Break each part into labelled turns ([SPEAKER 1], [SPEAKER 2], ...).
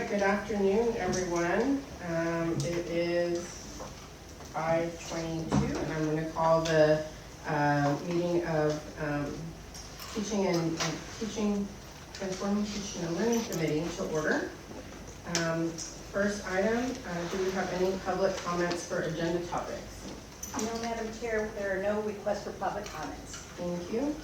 [SPEAKER 1] right, good afternoon, everyone. It is 5:22, and I'm going to call the meeting of Transforming Teaching and Learning Committee to order. First item, do we have any public comments for agenda topics?
[SPEAKER 2] No, Madam Chair, there are no requests for public comments.
[SPEAKER 1] Thank you.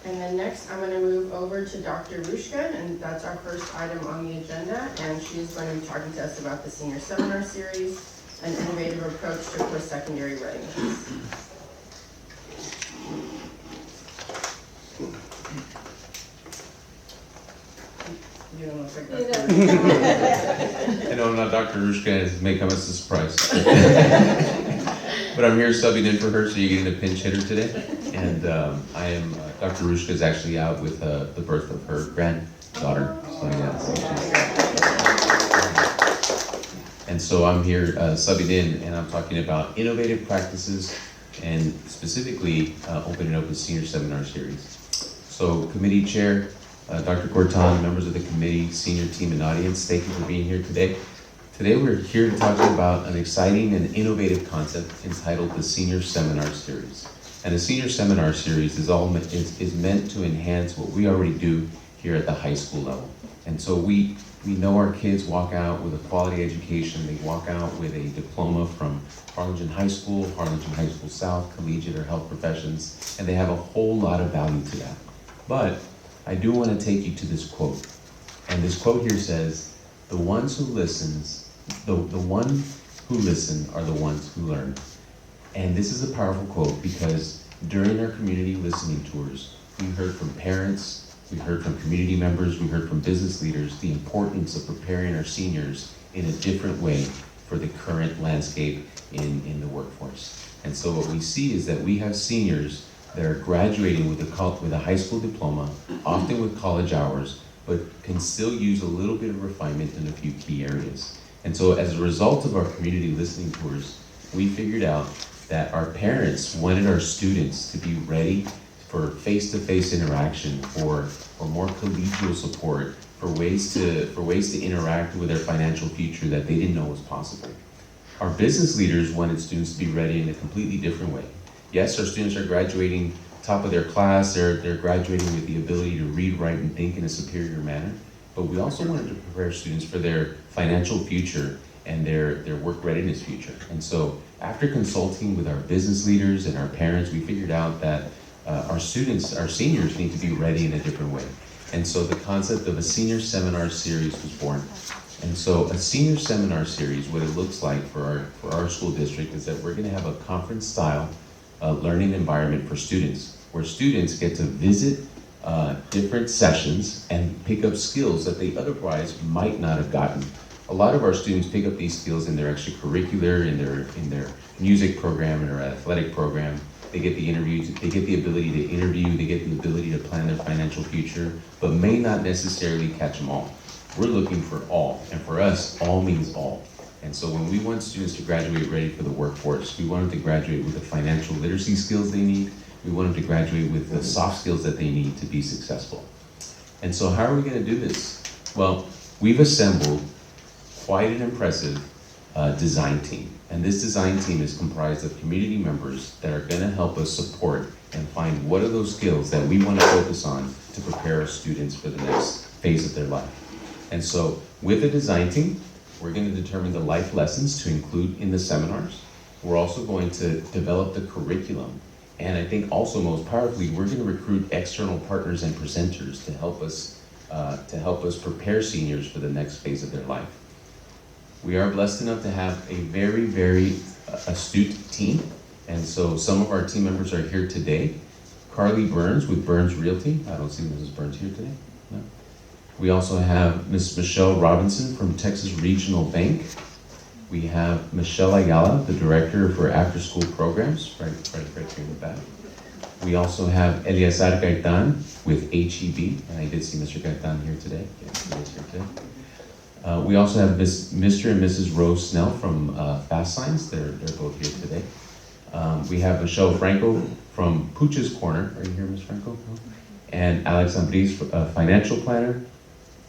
[SPEAKER 1] And then next, I'm going to move over to Dr. Rushka, and that's our first item on the agenda, and she's going to be talking to us about the Senior Seminar Series, an innovative approach to post-secondary readiness. You don't look like that.
[SPEAKER 3] I know not Dr. Rushka, it may come as a surprise. But I'm here subbing in for her, so you're getting a pinch hitter today. And I am, Dr. Rushka is actually out with the birth of her granddaughter. So yeah, and so I'm here subbing in, and I'm talking about innovative practices and specifically opening up a Senior Seminar Series. So committee chair, Dr. Corton, members of the committee, senior team and audience, thank you for being here today. Today we're here to talk about an exciting and innovative concept entitled the Senior Seminar Series. And the Senior Seminar Series is meant to enhance what we already do here at the high school level. And so we know our kids walk out with a quality education. They walk out with a diploma from Harlingen High School, Harlingen High School South, collegiate or health professions, and they have a whole lot of value to that. But I do want to take you to this quote. And this quote here says, the ones who listen are the ones who learn. And this is a powerful quote because during our community listening tours, we heard from parents, we heard from community members, we heard from business leaders the importance of preparing our seniors in a different way for the current landscape in the workforce. And so what we see is that we have seniors that are graduating with a high school diploma, often with college hours, but can still use a little bit of refinement in a few key areas. And so as a result of our community listening tours, we figured out that our parents wanted our students to be ready for face-to-face interaction, for more collegial support, for ways to interact with their financial future that they didn't know was possible. Our business leaders wanted students to be ready in a completely different way. Yes, our students are graduating top of their class, they're graduating with the ability to read, write, and think in a superior manner, but we also wanted to prepare students for their financial future and their work readiness future. And so after consulting with our business leaders and our parents, we figured out that our seniors need to be ready in a different way. And so the concept of a Senior Seminar Series was born. And so a Senior Seminar Series, what it looks like for our school district is that we're gonna have a conference style learning environment for students, where students get to visit different sessions and pick up skills that they otherwise might not have gotten. A lot of our students pick up these skills in their extracurricular, in their music program, in their athletic program. They get the interviews, they get the ability to interview, they get the ability to plan their financial future, but may not necessarily catch them all. We're looking for all, and for us, all means all. And so when we want students to graduate ready for the workforce, we want them to graduate with the financial literacy skills they need, we want them to graduate with the soft skills that they need to be successful. And so how are we gonna do this? Well, we've assembled quite an impressive design team. And this design team is comprised of community members that are gonna help us support and find what are those skills that we wanna focus on to prepare our students for the next phase of their life. And so with the design team, we're gonna determine the life lessons to include in the seminars. We're also going to develop the curriculum. And I think also most powerfully, we're gonna recruit external partners and presenters to help us prepare seniors for the next phase of their life. We are blessed enough to have a very, very astute team. And so some of our team members are here today. Carly Burns with Burns Realty. I don't see Mrs. Burns here today, no. We also have Ms. Michelle Robinson from Texas Regional Bank. We have Michelle Ayala, the Director for After School Programs, right here in the back. We also have Eliazar Gaitan with HEB, and I did see Mr. Gaitan here today. Yeah, he is here today. We also have Mr. and Mrs. Rose Snell from Fast Signs. They're both here today. We have Michelle Franco from Pooch's Corner. Are you here, Ms. Franco? And Alex Ambris, financial planner.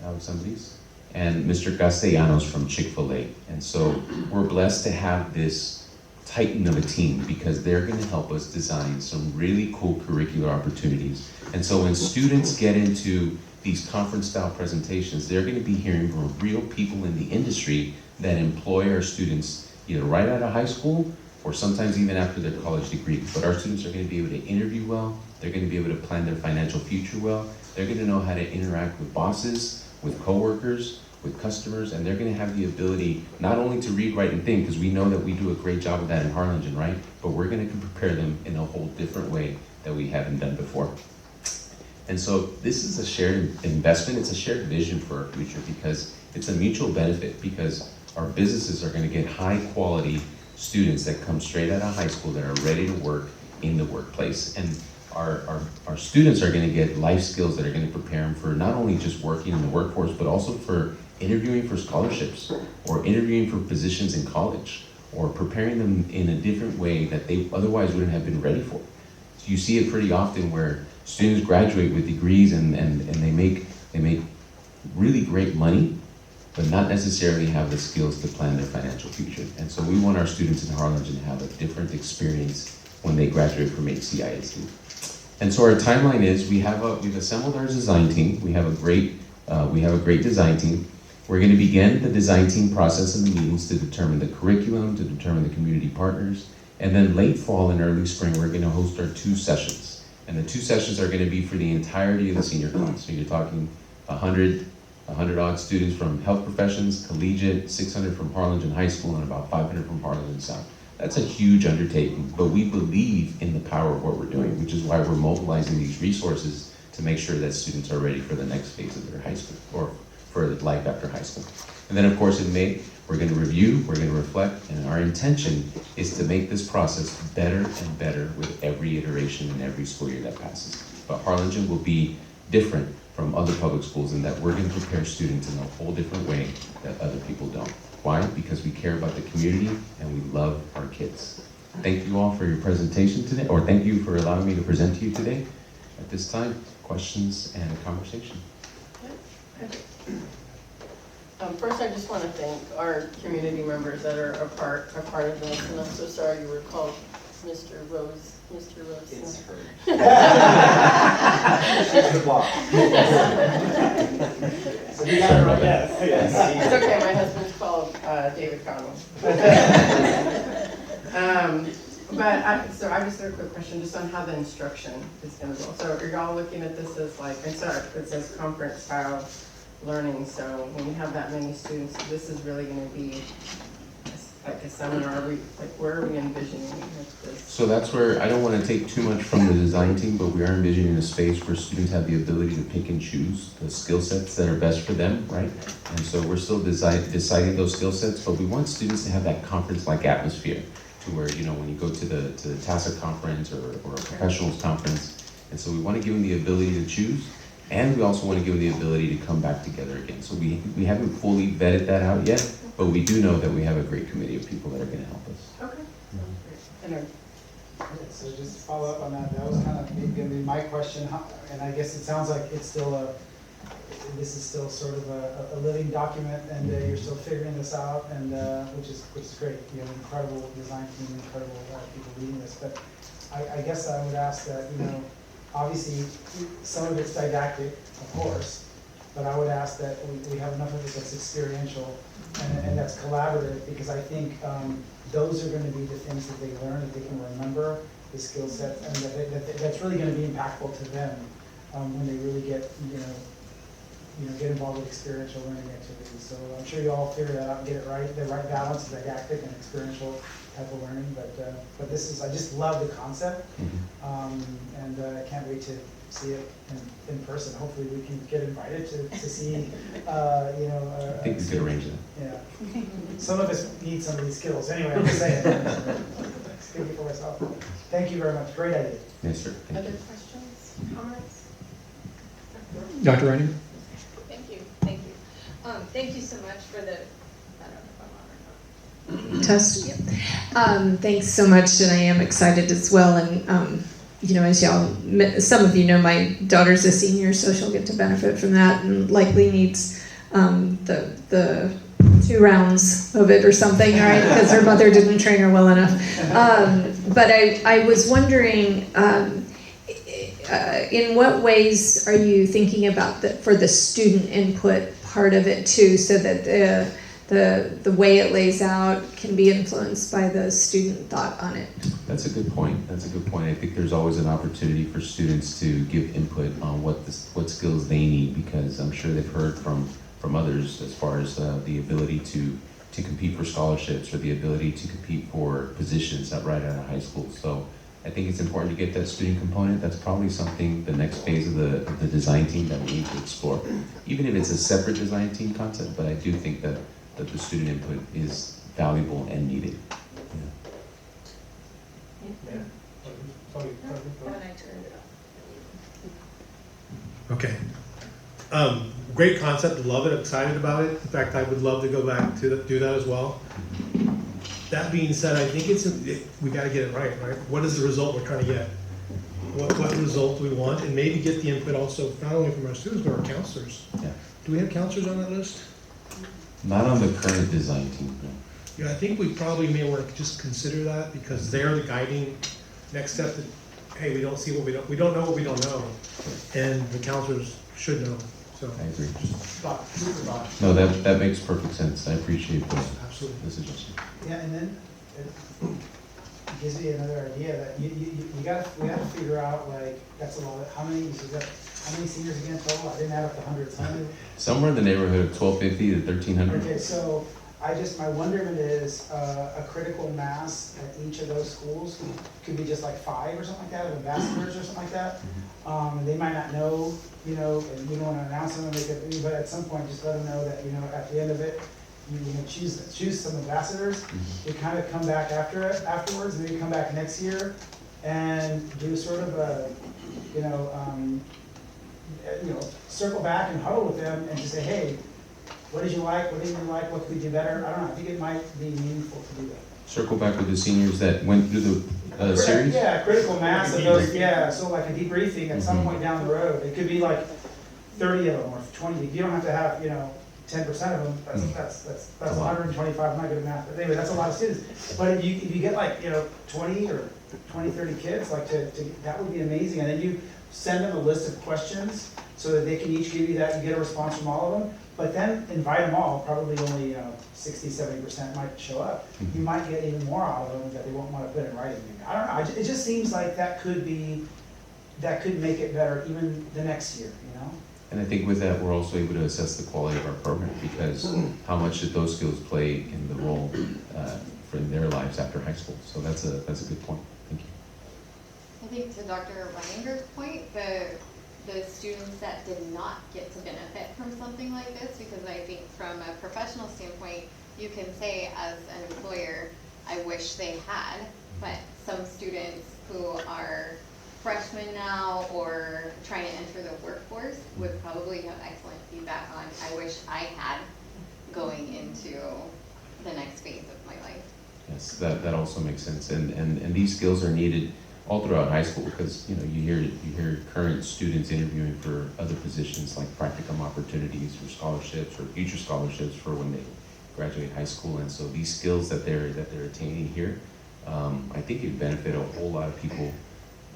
[SPEAKER 3] Alex Ambris. and Mr. Castellanos from Chick-fil-A. And so we're blessed to have this titan of a team because they're gonna help us design some really cool curricular opportunities. And so when students get into these conference-style presentations, they're gonna be hearing from real people in the industry that employ our students either right out of high school or sometimes even after their college degree. But our students are gonna be able to interview well, they're gonna be able to plan their financial future well, they're gonna know how to interact with bosses, with coworkers, with customers, and they're gonna have the ability not only to read, write, and think, because we know that we do a great job of that in Harlingen, right? But we're gonna prepare them in a whole different way that we haven't done before. And so this is a shared investment, it's a shared vision for our future because it's a mutual benefit because our businesses are gonna get high quality students that come straight out of high school that are ready to work in the workplace. And our students are gonna get life skills that are gonna prepare them for not only just working in the workforce, but also for interviewing for scholarships or interviewing for positions in college or preparing them in a different way that they otherwise wouldn't have been ready for. So you see it pretty often where students graduate with degrees and they make really great money, but not necessarily have the skills to plan their financial future. And so we want our students in Harlingen to have a different experience when they graduate from HCISD. And so our timeline is we've assembled our design team. We have a great design team. We're going to begin the design team process in the meetings to determine the curriculum, to determine the community partners, and then late fall and early spring we're going to host our 2 sessions. And the 2 sessions are going to be for the entirety of the senior class. So you're talking 100 odd students from health professions, collegiate, 600 from Harlingen High School, and about 500 from Harlingen South. That's a huge undertaking, but we believe in the power of what we're doing, which is why we're mobilizing these resources to make sure that students are ready for the next phase of their high school, or for life after high school. And then of course in May, we're gonna review, we're gonna reflect, and our intention is to make this process better and better with every iteration in every school year that passes. But Harlingen will be different from other public schools in that we're gonna prepare students in a whole different way that other people don't. Why? Because we care about the community and we love our kids. Thank you all for your presentation today, or thank you for allowing me to present to you today. At this time, questions and a conversation.
[SPEAKER 1] First, I just want to thank our community members that are a part of this, and I'm so sorry you were called Mr. Rose.
[SPEAKER 4] It's her.
[SPEAKER 5] She's the boss. So you got it right. Yes.
[SPEAKER 1] It's okay, my husband's called David Connell. So I just have a quick question just on how the instruction is going to go. So are y'all looking at this as like, it says conference style learning, so when you have that many students, this is really going to be like a seminar, where are we envisioning this?
[SPEAKER 3] So that's where, I don't want to take too much from the design team, but we are envisioning a space where students have the ability to pick and choose the skill sets that are best for them, right? And so we're still deciding those skill sets, but we want students to have that conference-like atmosphere to where, you know, when you go to the TASA conference or a professionals conference, and so we want to give them the ability to choose, and we also want to give them the ability to come back together again. So we haven't fully vetted that out yet, but we do know that we have a great committee of people that are going to help us.
[SPEAKER 1] Okay.
[SPEAKER 5] So just to follow up on that, that was kind of going to be my question, and I guess it sounds like it's still this is still sort of a living document, and you're still figuring this out, and which is great. You have an incredible design team, incredible people leading this. But I guess I would ask that, you know, obviously some of it's didactic, of course, but I would ask that we have enough of it that's experiential and that's collaborative, because I think those are going to be the things that they learn, that they can remember, the skill sets, and that's really going to be impactful to them when they really get get involved with experiential learning activities. So I'm sure you all figure that out and get it right, the right balance of didactic and experiential type of learning. But this is, I just love the concept, and I can't wait to see it in person. Hopefully we can get invited to see,
[SPEAKER 3] I think we could arrange that.
[SPEAKER 5] Yeah. Some of us need some of these skills. Anyway, I'm just saying. Speaking for myself. Thank you very much. Great idea.
[SPEAKER 3] Yes, sir.
[SPEAKER 1] Other questions, comments?
[SPEAKER 6] Dr. Reiner?
[SPEAKER 7] Thank you so much for the, I don't know if I'm on or not.
[SPEAKER 6] Test? Yep. Thanks so much, and I am excited as well. And, as some of you know, my daughter's a senior, so she'll get to benefit from that and likely needs the 2 rounds of it or something, right? Because her mother didn't train her well enough. But I was wondering, in what ways are you thinking about for the student input part of it too, so that the way it lays out can be influenced by the student thought on it?
[SPEAKER 3] That's a good point. That's a good point. I think there's always an opportunity for students to give input on what skills they need, because I'm sure they've heard from others as far as the ability to compete for scholarships or the ability to compete for positions right out of high school. So I think it's important to get that student component. That's probably something, the next phase of the design team that we need to explore, even if it's a separate design team concept. But I do think that the student input is valuable and needed.
[SPEAKER 4] Yeah. Sorry.
[SPEAKER 7] When I turned it off.
[SPEAKER 4] Okay. Great concept, love it, excited about it. In fact, I would love to go back to do that as well. That being said, I think we gotta get it right? What is the result we're trying to get? What result do we want? And maybe get the input also, not only from our students, but our counselors.
[SPEAKER 3] Yeah.
[SPEAKER 4] Do we have counselors on that list?
[SPEAKER 3] Not on the current design team, no.
[SPEAKER 4] Yeah, I think we probably may want to just consider that, because they're the guiding next step that, hey, we don't see what we don't know what we don't know. And the counselors should know, so.
[SPEAKER 3] I agree.
[SPEAKER 5] Super Bob.
[SPEAKER 3] No, that makes perfect sense. I appreciate
[SPEAKER 4] Absolutely.
[SPEAKER 3] the suggestion.
[SPEAKER 5] Yeah, and then it gives me another idea that we gotta figure out, like, that's a lot of, how many seniors again total? I didn't add up the hundreds. How many?
[SPEAKER 3] Somewhere in the neighborhood of 1,250 to 1,300.
[SPEAKER 5] Okay, so my wonderment is a critical mass at each of those schools could be just like 5 or something like that, of ambassadors or something like that. And they might not know, and we don't want to announce them, but at some point, just let them know that, at the end of it, choose some ambassadors. You kind of come back afterwards, maybe come back next year and do sort of a, circle back and huddle with them and just say, hey, what did you like? What didn't you like? What could we do better? I don't know. I think it might be meaningful to do that.
[SPEAKER 3] Circle back with the seniors that went through the series.
[SPEAKER 5] Yeah, critical mass of those. Yeah, so like a debriefing at some
[SPEAKER 3] Mhm.
[SPEAKER 5] point down the road. It could be like 30 of them or 20. You don't have to have 10% of them. That's
[SPEAKER 3] A lot.
[SPEAKER 5] 125. I'm not good at math, but anyway, that's a lot of students. But if you get like 20 or 20, 30 kids, like that would be amazing. And then you send them a list of questions so that they can each give you that. You get a response from all of them. But then invite them all. Probably only 60, 70% might show up. You might get even more out of them that they won't want to put in writing. I don't know. It just seems like that could make it better even the next year.
[SPEAKER 3] And I think with that, we're also able to assess the quality of our program, because how much did those skills play in the role for their lives after high school? So that's a good point. Thank you.
[SPEAKER 8] I think to Dr. Reininger's point, the students that did not get to benefit from something like this, because I think from a professional standpoint, you can say as an employer, I wish they had, but some students who are freshmen now or trying to enter the workforce would probably have excellent feedback on, I wish I had going into the next phase of my life.
[SPEAKER 3] Yes, that also makes sense. And these skills are needed all throughout high school, because you hear current students interviewing for other positions like practicum opportunities or scholarships or future scholarships for when they graduate high school. And so these skills that they're attaining here, I think it benefit a whole lot of people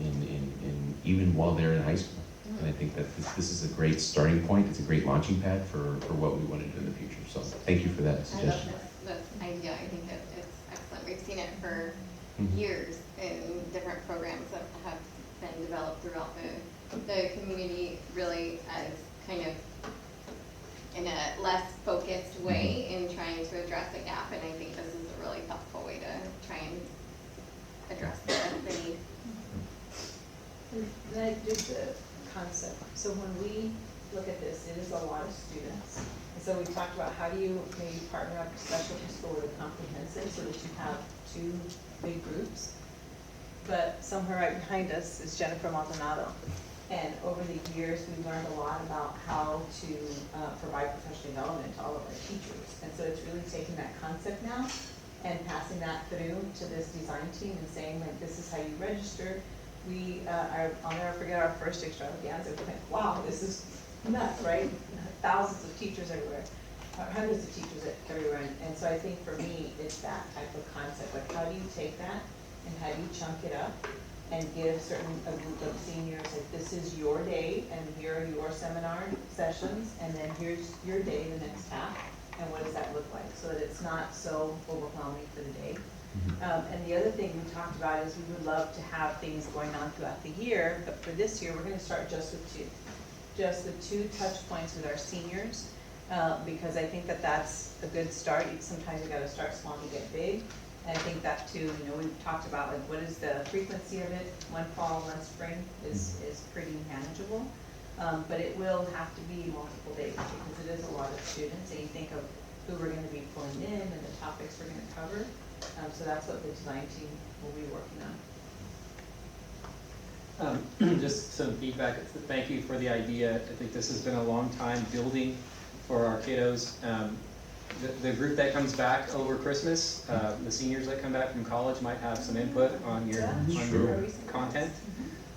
[SPEAKER 3] in even while they're in high school. And I think that this is a great starting point. It's a great launching pad for what we want to do in the future. So thank you for that
[SPEAKER 8] I love
[SPEAKER 3] suggestion.
[SPEAKER 8] this idea. I think that it's excellent. We've seen it for
[SPEAKER 3] Mhm.
[SPEAKER 8] years in different programs that have been developed throughout the community, really as kind of in a less focused way in trying to address a gap. And I think this is a really thoughtful way to try and address the need.
[SPEAKER 7] And I did the concept, so when we look at this, it is a lot of students. And so we talked about how do you maybe partner up specialty school with a comprehensive so that you have 2 big groups. But somewhere right behind us is Jennifer Maldonado. And over the years, we've learned a lot about how to provide professional development to all of our teachers. And so it's really taking that concept now and passing that through to this design team and saying, like, this is how you register. I'll never forget our first extravaganza. We went, wow, this is nuts, right? Thousands of teachers everywhere, hundreds of teachers everywhere, and so I think for me, it's that type of concept, like how do you take that and how do you chunk it up and give a group of seniors, like this is your day and here are your seminar sessions, and then here's your day, the next half, and what does that look like, so that it's not so overwhelming for the day. And the other thing we talked about is we would love to have things going on throughout the year, but for this year, we're gonna start just with two. Just the 2 touch points with our seniors, because I think that that's a good start. Sometimes you gotta start small to get big. And I think that too, you know, we've talked about like what is the frequency of it, one fall, one spring is pretty manageable. But it will have to be multiple days because it is a lot of students, and you think of who we're gonna be pulling in and the topics we're gonna cover. So that's what the design team will be working on.
[SPEAKER 9] Just some feedback. Thank you for the idea. I think this has been a long time building for our kiddos. The group that comes back over Christmas, the seniors that come back from college might have some input on your content.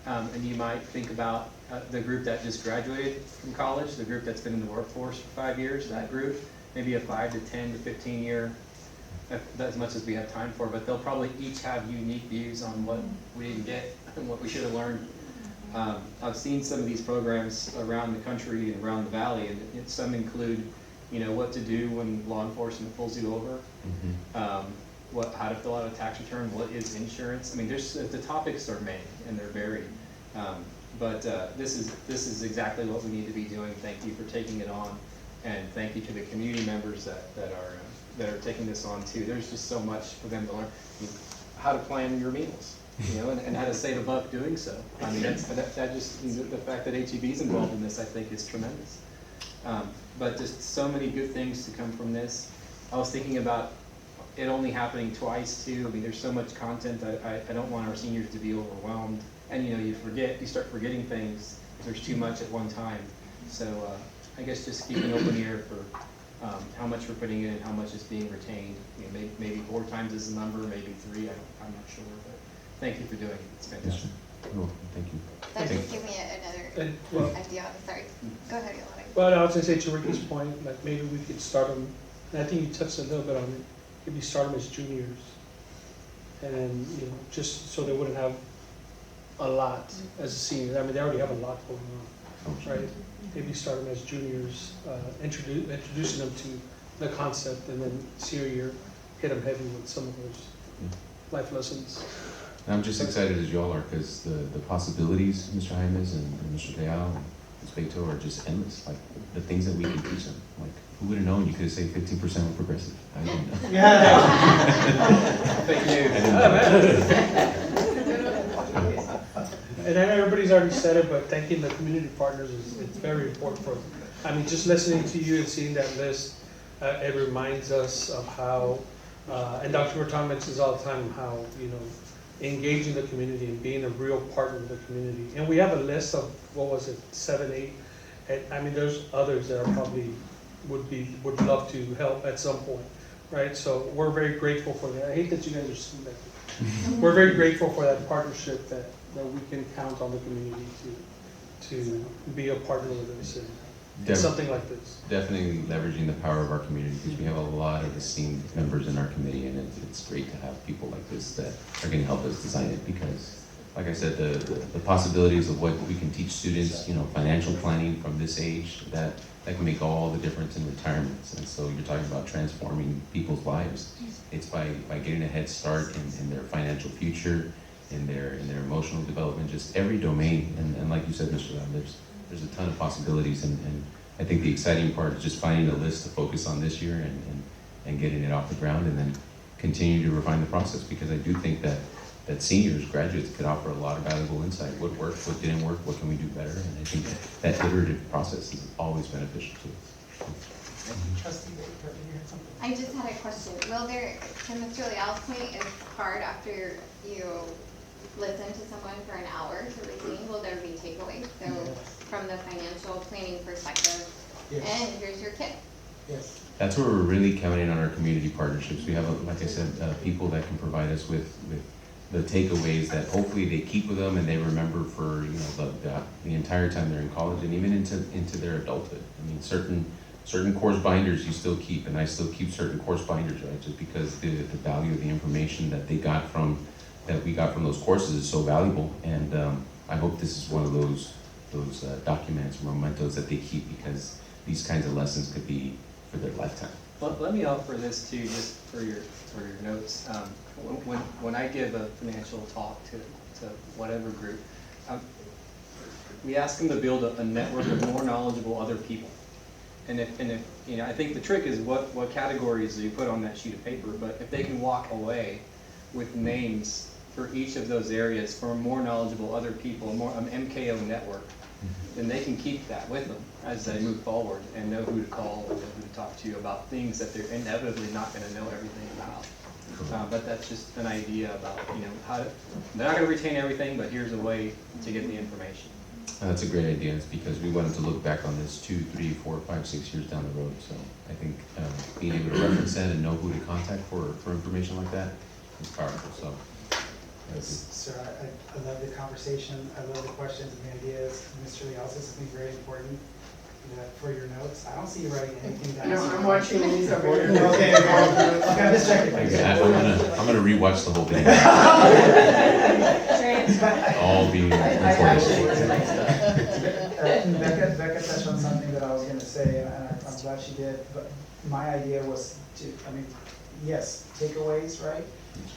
[SPEAKER 9] And you might think about the group that just graduated from college, the group that's been in the workforce for 5 years, that group, maybe a 5 to 10 to 15 year, as much as we have time for, but they'll probably each have unique views on what we didn't get and what we should have learned. I've seen some of these programs around the country and around the valley, and some include, you know, what to do when law enforcement pulls you over, how to fill out a tax return, what is insurance. I mean, the topics are many and they're varied, but this is exactly what we need to be doing. Thank you for taking it on, and thank you to the community members that are taking this on too. There's just so much for them to learn. How to plan your meals, you know, and how to save a buck doing so. I mean, that just, you know, the fact that HEB is involved in this, I think, is tremendous. But just so many good things to come from this. I was thinking about it only happening twice too. I mean, there's so much content that I don't want our seniors to be overwhelmed. And you know, you start forgetting things if there's too much at one time. So I guess just keep an open ear for how much we're putting in and how much is being retained. You know, maybe 4 times is the number, maybe 3. I'm not sure, but thank you for doing it. It's fantastic.
[SPEAKER 3] Oh, thank you.
[SPEAKER 8] That just gave me another idea. Sorry. Go ahead, Yolanda.
[SPEAKER 10] Well, I was gonna say to Ricky's point, like maybe we could start them, and I think you touched a little bit on it, maybe start them as juniors. And then, you know, just so they wouldn't have a lot as a senior. I mean, they already have a lot going on, right? Maybe start them as juniors, introducing them to the concept, and then senior year, hit them heavy with some of those life lessons.
[SPEAKER 3] And I'm just excited as y'all are, because the possibilities, Mr. Jaimes and Mr. Leal and Ms. Beto, are just endless. Like the things that we can teach them. Like, who would have known you could have saved 15% with Progressive? I didn't know.
[SPEAKER 9] Thank you.
[SPEAKER 3] I didn't know.
[SPEAKER 10] And I know everybody's already said it, but thanking the community partners it's very important for them. I mean, just listening to you and seeing that list, it reminds us of how, and Dr. Berton mentions all the time how, you know, engaging the community and being a real partner with the community. And we have a list of, 7, 8, and I mean, there's others that are probably would love to help at some point, right? So we're very grateful for that. I hate that you guys are seeing that. We're very grateful for that partnership that we can count on the community to be a partner with us in something like this.
[SPEAKER 3] Definitely leveraging the power of our community, because we have a lot of esteemed members in our committee, and it's great to have people like this that are going to help us design it. Because, like I said, the possibilities of what we can teach students, you know, financial planning from this age, that can make all the difference in retirements. And so you're talking about transforming people's lives. It's by getting a head start in their financial future, in their emotional development, just every domain. And like you said, Mr. Lam, there's a ton of possibilities, and I think the exciting part is just finding a list to focus on this year and getting it off the ground, and then continue to refine the process, because I do think that seniors, graduates, could offer a lot of valuable insight. What worked, what didn't work, what can we do better? And I think that iterative process is always beneficial to us.
[SPEAKER 5] Trustee Baker, you had something?
[SPEAKER 8] I just had a question. Will there, to Mr. Leal's point, is hard after you listen to someone for an hour to retain, will there be takeaways? So from the financial planning perspective, and here's your kit.
[SPEAKER 5] Yes.
[SPEAKER 3] That's where we're really counting on our community partnerships. We have, like I said, people that can provide us with the takeaways that hopefully they keep with them and they remember for, you know, the entire time they're in college and even into their adulthood. I mean, certain course binders you still keep, and I still keep certain course binders, right? Just because the value of the information that we got from those courses is so valuable. And I hope this is one of those documents, mementos that they keep, because these kinds of lessons could be for their lifetime.
[SPEAKER 9] Let me offer this too, just for your notes. When I give a financial talk to whatever group, we ask them to build a network of more knowledgeable other people. And if you know, I think the trick is what categories do you put on that sheet of paper. But if they can walk away with names for each of those areas for more knowledgeable other people, more MKO network, then they can keep that with them as they move forward and know who to call and know who to talk to about things that they're inevitably not going to know everything about. But that's just an idea about, you know, how they're not going to retain everything, but here's a way to get the information.
[SPEAKER 3] That's a great idea. It's because we wanted to look back on this 2, 3, 4, 5, 6 years down the road. So I think being able to reference that and know who to contact for information like that is powerful. So.
[SPEAKER 5] Sir, I love the conversation, I love the questions and the ideas. Mr. Leal, this has been very important for your notes. I don't see you writing anything down.
[SPEAKER 1] No, I'm watching these over here.
[SPEAKER 5] Okay, I'm just checking.
[SPEAKER 3] I'm gonna rewatch the whole thing. All being recorded.
[SPEAKER 5] Becca touched on something that I was gonna say, and I'm glad she did, but my idea was to, I mean, yes, takeaways, right?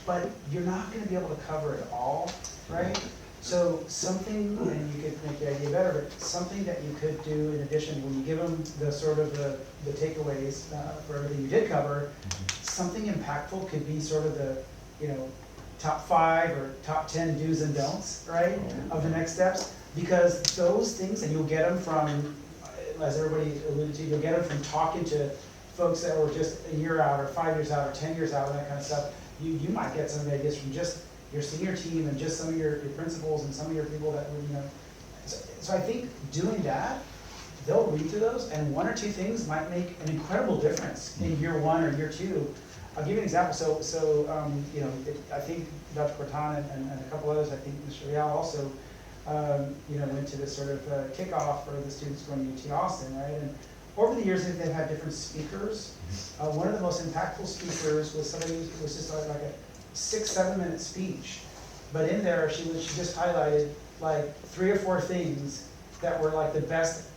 [SPEAKER 5] But you're not gonna be able to cover it all, right? So something, and you could make the idea better, but something that you could do in addition, when you give them the sort of the takeaways for everything you did cover, something impactful could be sort of the, you know, top 5 or top 10 do's and don'ts, right, of the next steps. Because those things, and you'll get them from, as everybody alluded to, you'll get them from talking to folks that were just a year out or 5 years out or 10 years out and that kind of stuff. You might get some ideas from just your senior team and just some of your principals and some of your people that would, you know. So I think doing that, they'll read through those, and 1 or 2 things might make an incredible difference in year 1 or year 2. I'll give you an example. So you know, I think Dr. Cortana and a couple others, I think Mr. Leal also, you know, went to this sort of kickoff for the students going to UT Austin, right? And over the years, they've had different speakers. One of the most impactful speakers was somebody who was just like a 6-7 minute speech, but in there she just highlighted like 3 or 4 things that were like the best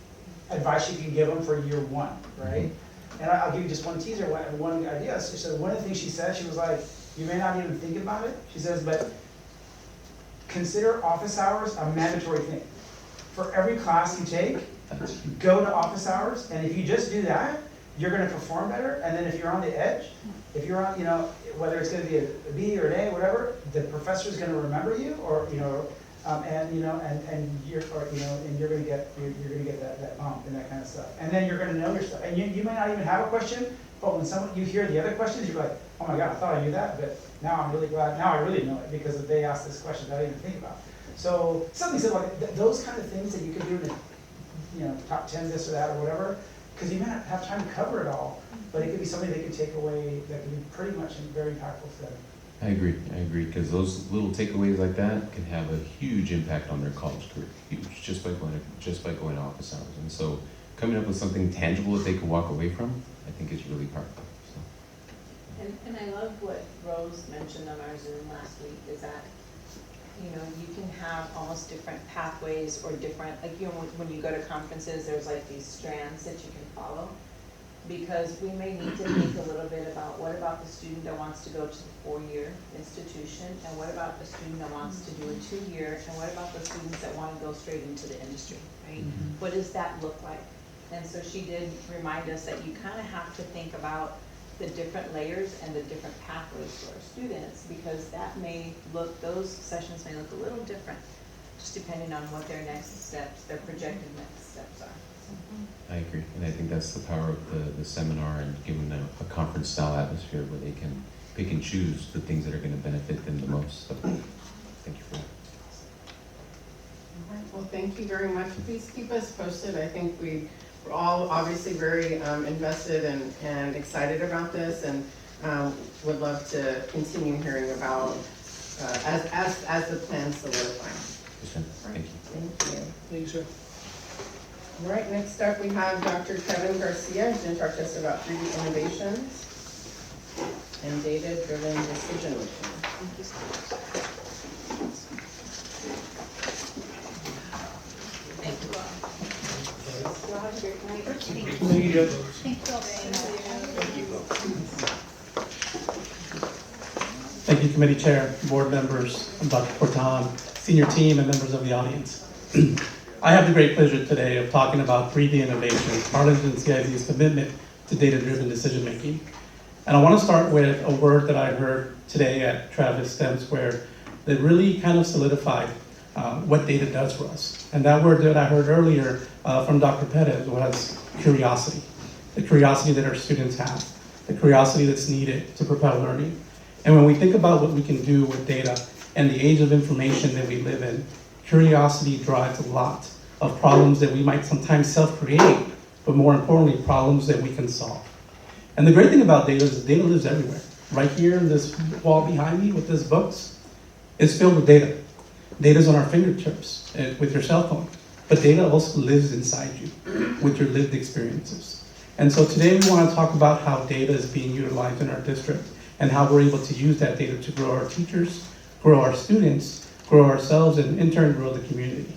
[SPEAKER 5] advice you can give them for year 1, right? And I'll give you just one teaser, one idea. She said one of the things she said, she was like, you may not even think about it. She says, but consider office hours a mandatory thing. For every class you take, go to office hours, and if you just do that, you're going to perform better. And then if you're on the edge, if you're on, you know, whether it's going to be a B or an A, whatever, the professor's going to remember you, or you know, and you know, and you're, or you know, and you're going to get that bump and that kind of stuff. And then you're going to know your stuff. And you may not even have a question, but when you hear the other questions, you're like, oh my God, I thought I knew that, but now I'm really glad. Now I really know it because they asked this question that I didn't even think about. So something said like those kind of things that you can do to, you know, top 10 this or that or whatever, because you may not have time to cover it all, but it could be something they could take away that could be pretty much very impactful to them.
[SPEAKER 3] I agree, because those little takeaways like that can have a huge impact on their college career, huge, just by going to office hours. And so coming up with something tangible that they can walk away from, I think is really powerful. So.
[SPEAKER 7] And I love what Rose mentioned on our Zoom last week, is that, you know, you can have almost different pathways or different, like, you know, when you go to conferences, there's like these strands that you can follow. Because we may need to think a little bit about what about the student that wants to go to the 4-year institution, and what about the student that wants to do a 2-year, and what about the students that want to go straight into the industry, right? What does that look like? And so she did remind us that you kind of have to think about the different layers and the different pathways for our students, because that may look, those sessions may look a little different, just depending on what their next steps, their projected next steps are.
[SPEAKER 3] I agree, and I think that's the power of the seminar and giving them a conference style atmosphere where they can pick and choose the things that are going to benefit them the most. So, thank you for that.
[SPEAKER 1] All right, well, thank you very much. Please keep us posted. I think we're all obviously very invested and excited about this, and would love to continue hearing about as the plan solidify.
[SPEAKER 3] Yes, ma'am. Thank you.
[SPEAKER 1] Thank you.
[SPEAKER 10] Thank you, sir.
[SPEAKER 1] All right, next up, we have Dr. Kevin Garcia, who's going to talk to us about 3D innovations and data-driven decision making.
[SPEAKER 7] Thank you so much. Thank you all. Y'all have a great night.
[SPEAKER 10] Thank you, Judge.
[SPEAKER 11] Thank you, committee chair, board members, Dr. Portan, senior team, and members of the audience. I have the great pleasure today of talking about 3D innovations, Arlington CISD's commitment to data-driven decision-making. And I want to start with a word that I heard today at Travis STEM Square that really kind of solidified what data does for us. And that word that I heard earlier from Dr. Perez was curiosity. The curiosity that our students have, the curiosity that's needed to propel learning. And when we think about what we can do with data and the age of information that we live in, curiosity drives a lot of problems that we might sometimes self-create, but more importantly, problems that we can solve. And the great thing about data is that data lives everywhere. Right here in this wall behind me with these books, it's filled with data. Data's on our fingertips with your cell phone, but data also lives inside you with your lived experiences. And so today we want to talk about how data is being utilized in our district and how we're able to use that data to grow our teachers, grow our students, grow ourselves, and in turn grow the community.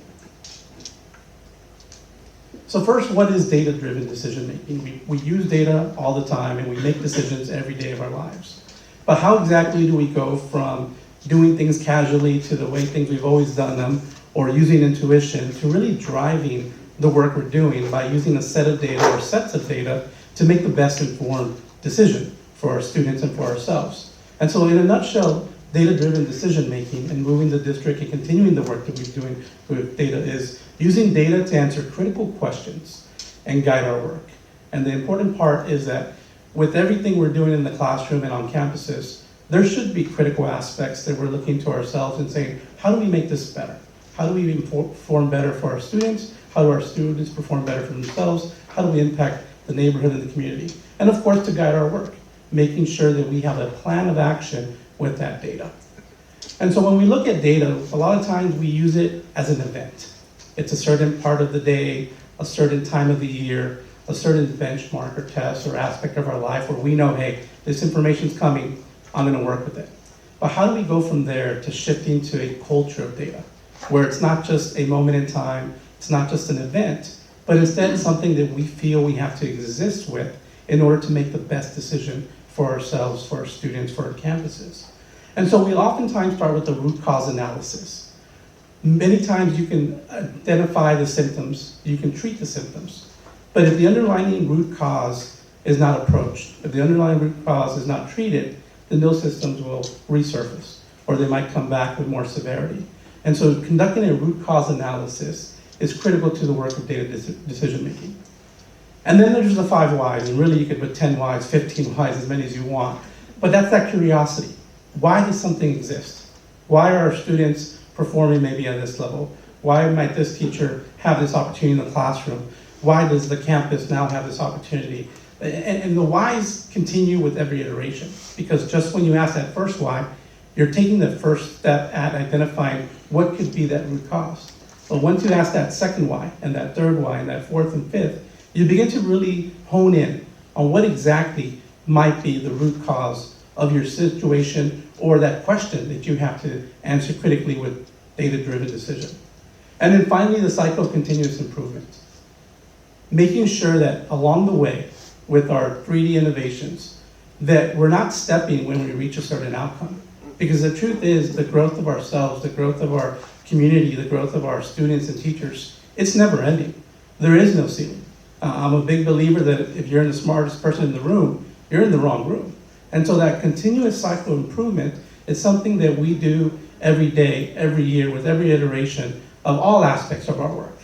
[SPEAKER 11] So first, what is data-driven decision-making? We use data all the time and we make decisions every day of our lives. But how exactly do we go from doing things casually to the way things we've always done them, or using intuition, to really driving the work we're doing by using a set of data or sets of data to make the best informed decision for our students and for ourselves? And so in a nutshell, data-driven decision-making and moving the district and continuing the work that we're doing with data is using data to answer critical questions and guide our work. And the important part is that with everything we're doing in the classroom and on campuses, there should be critical aspects that we're looking to ourselves and saying, how do we make this better? How do we perform better for our students? How do our students perform better for themselves? How do we impact the neighborhood and the community? And of course, to guide our work, making sure that we have a plan of action with that data. And so when we look at data, a lot of times we use it as an event. It's a certain part of the day, a certain time of the year, a certain benchmark or test or aspect of our life where we know, hey, this information's coming, I'm gonna work with it. But how do we go from there to shifting to a culture of data, where it's not just a moment in time, it's not just an event, but instead something that we feel we have to exist with in order to make the best decision for ourselves, for our students, for our campuses. And so we oftentimes start with the root cause analysis. Many times you can identify the symptoms, you can treat the symptoms, but if the underlying root cause is not approached, if the underlying root cause is not treated, then those symptoms will resurface, or they might come back with more severity. And so conducting a root cause analysis is critical to the work of data decision making. And then there's the 5 whys, and really you could put 10 whys, 15 whys, as many as you want. But that's that curiosity. Why does something exist? Why are our students performing maybe at this level? Why might this teacher have this opportunity in the classroom? Why does the campus now have this opportunity? And the whys continue with every iteration, because just when you ask that first why, you're taking the first step at identifying what could be that root cause. But once you ask that second why, and that third why, and that fourth and fifth, you begin to really hone in on what exactly might be the root cause of your situation or that question that you have to answer critically with data-driven decision. And then finally, the cycle of continuous improvement. Making sure that along the way with our 3D innovations, that we're not stepping when we reach a certain outcome. Because the truth is, the growth of ourselves, the growth of our community, the growth of our students and teachers, it's never ending. There is no ceiling. I'm a big believer that if you're the smartest person in the room, you're in the wrong room. And so that continuous cycle of improvement is something that we do every day, every year, with every iteration of all aspects of our work.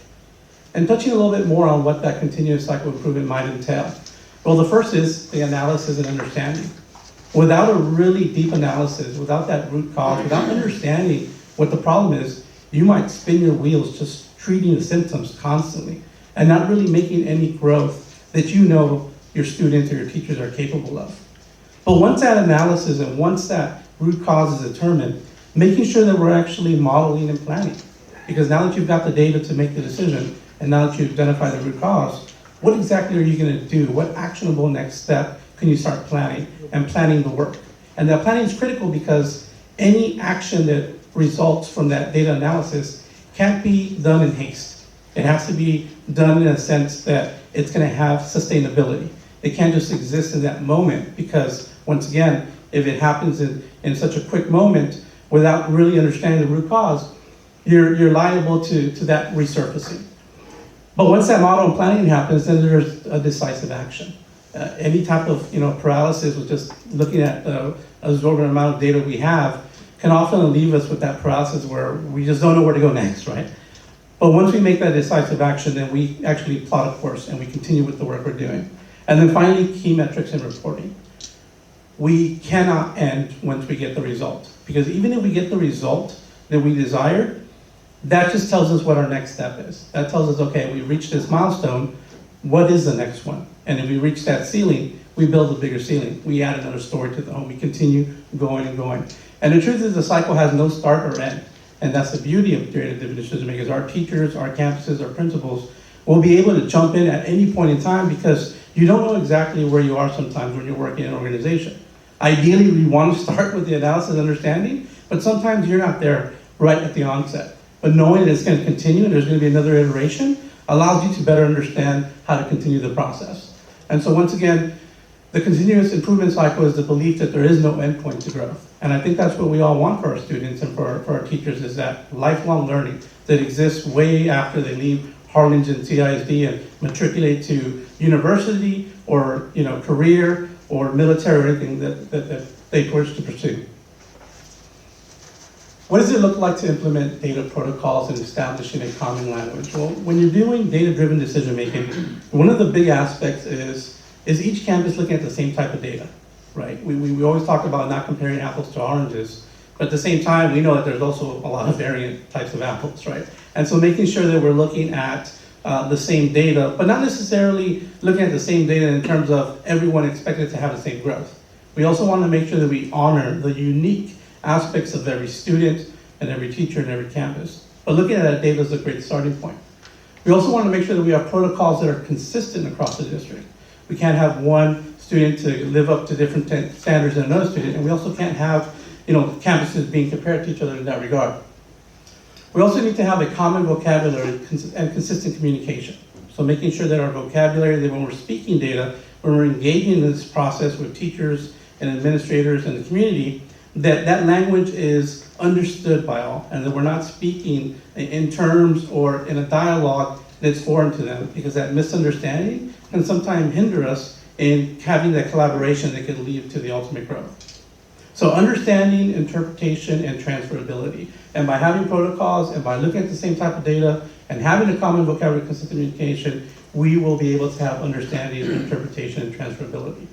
[SPEAKER 11] And touching a little bit more on what that continuous cycle of improvement might entail. Well, the first is the analysis and understanding. Without a really deep analysis, without that root cause, without understanding what the problem is, you might spin your wheels just treating the symptoms constantly and not really making any growth that you know your students or your teachers are capable of. But once that analysis and once that root cause is determined, making sure that we're actually modeling and planning. Because now that you've got the data to make the decision, and now that you've identified the root cause, what exactly are you gonna do? What actionable next step can you start planning and planning the work? And that planning is critical because any action that results from that data analysis can't be done in haste. It has to be done in a sense that it's gonna have sustainability. It can't just exist in that moment because, once again, if it happens in such a quick moment without really understanding the root cause, you're liable to that resurfacing. But once that model and planning happens, then there's a decisive action. Any type of paralysis with just looking at the absorbent amount of data we have can often leave us with that paralysis where we just don't know where to go next, right? But once we make that decisive action, then we actually plot a course and we continue with the work we're doing. And then finally, key metrics and reporting. We cannot end once we get the result. Because even if we get the result that we desired, that just tells us what our next step is. That tells us, okay, we reached this milestone, what is the next one? And if we reach that ceiling, we build a bigger ceiling. We add another story to the home. We continue going and going. And the truth is the cycle has no start or end. And that's the beauty of data-driven decision makers. Our teachers, our campuses, our principals will be able to jump in at any point in time because you don't know exactly where you are sometimes when you're working in an organization. Ideally, we want to start with the analysis and understanding, but sometimes you're not there right at the onset. But knowing that it's going to continue and there's going to be another iteration allows you to better understand how to continue the process. And so once again, the continuous improvement cycle is the belief that there is no endpoint to growth. And I think that's what we all want for our students and for our teachers, is that lifelong learning that exists way after they leave Harlingen CISD and matriculate to university or career or military or anything that they wish to pursue. What does it look like to implement data protocols and establishing a common language? Well, when you're doing data-driven decision making, one of the big aspects is each campus looking at the same type of data, right? We always talk about not comparing apples to oranges, but at the same time, we know that there's also a lot of variant types of apples, right? And so making sure that we're looking at the same data, but not necessarily looking at the same data in terms of everyone expected to have the same growth. We also want to make sure that we honor the unique aspects of every student and every teacher and every campus. But looking at that data is a great starting point. We also want to make sure that we have protocols that are consistent across the district. We can't have one student to live up to different standards than another student, and we also can't have campuses being compared to each other in that regard. We also need to have a common vocabulary and consistent communication. So making sure that our vocabulary, that when we're speaking data, when we're engaging in this process with teachers and administrators and the community, that language is understood by all, and that we're not speaking in terms or in a dialogue that's foreign to them, because that misunderstanding can sometimes hinder us in having that collaboration that could lead to the ultimate growth. So understanding, interpretation, and transferability. And by having protocols and by looking at the same type of data and having a common vocabulary, consistent communication, we will be able to have understanding, interpretation, and transferability.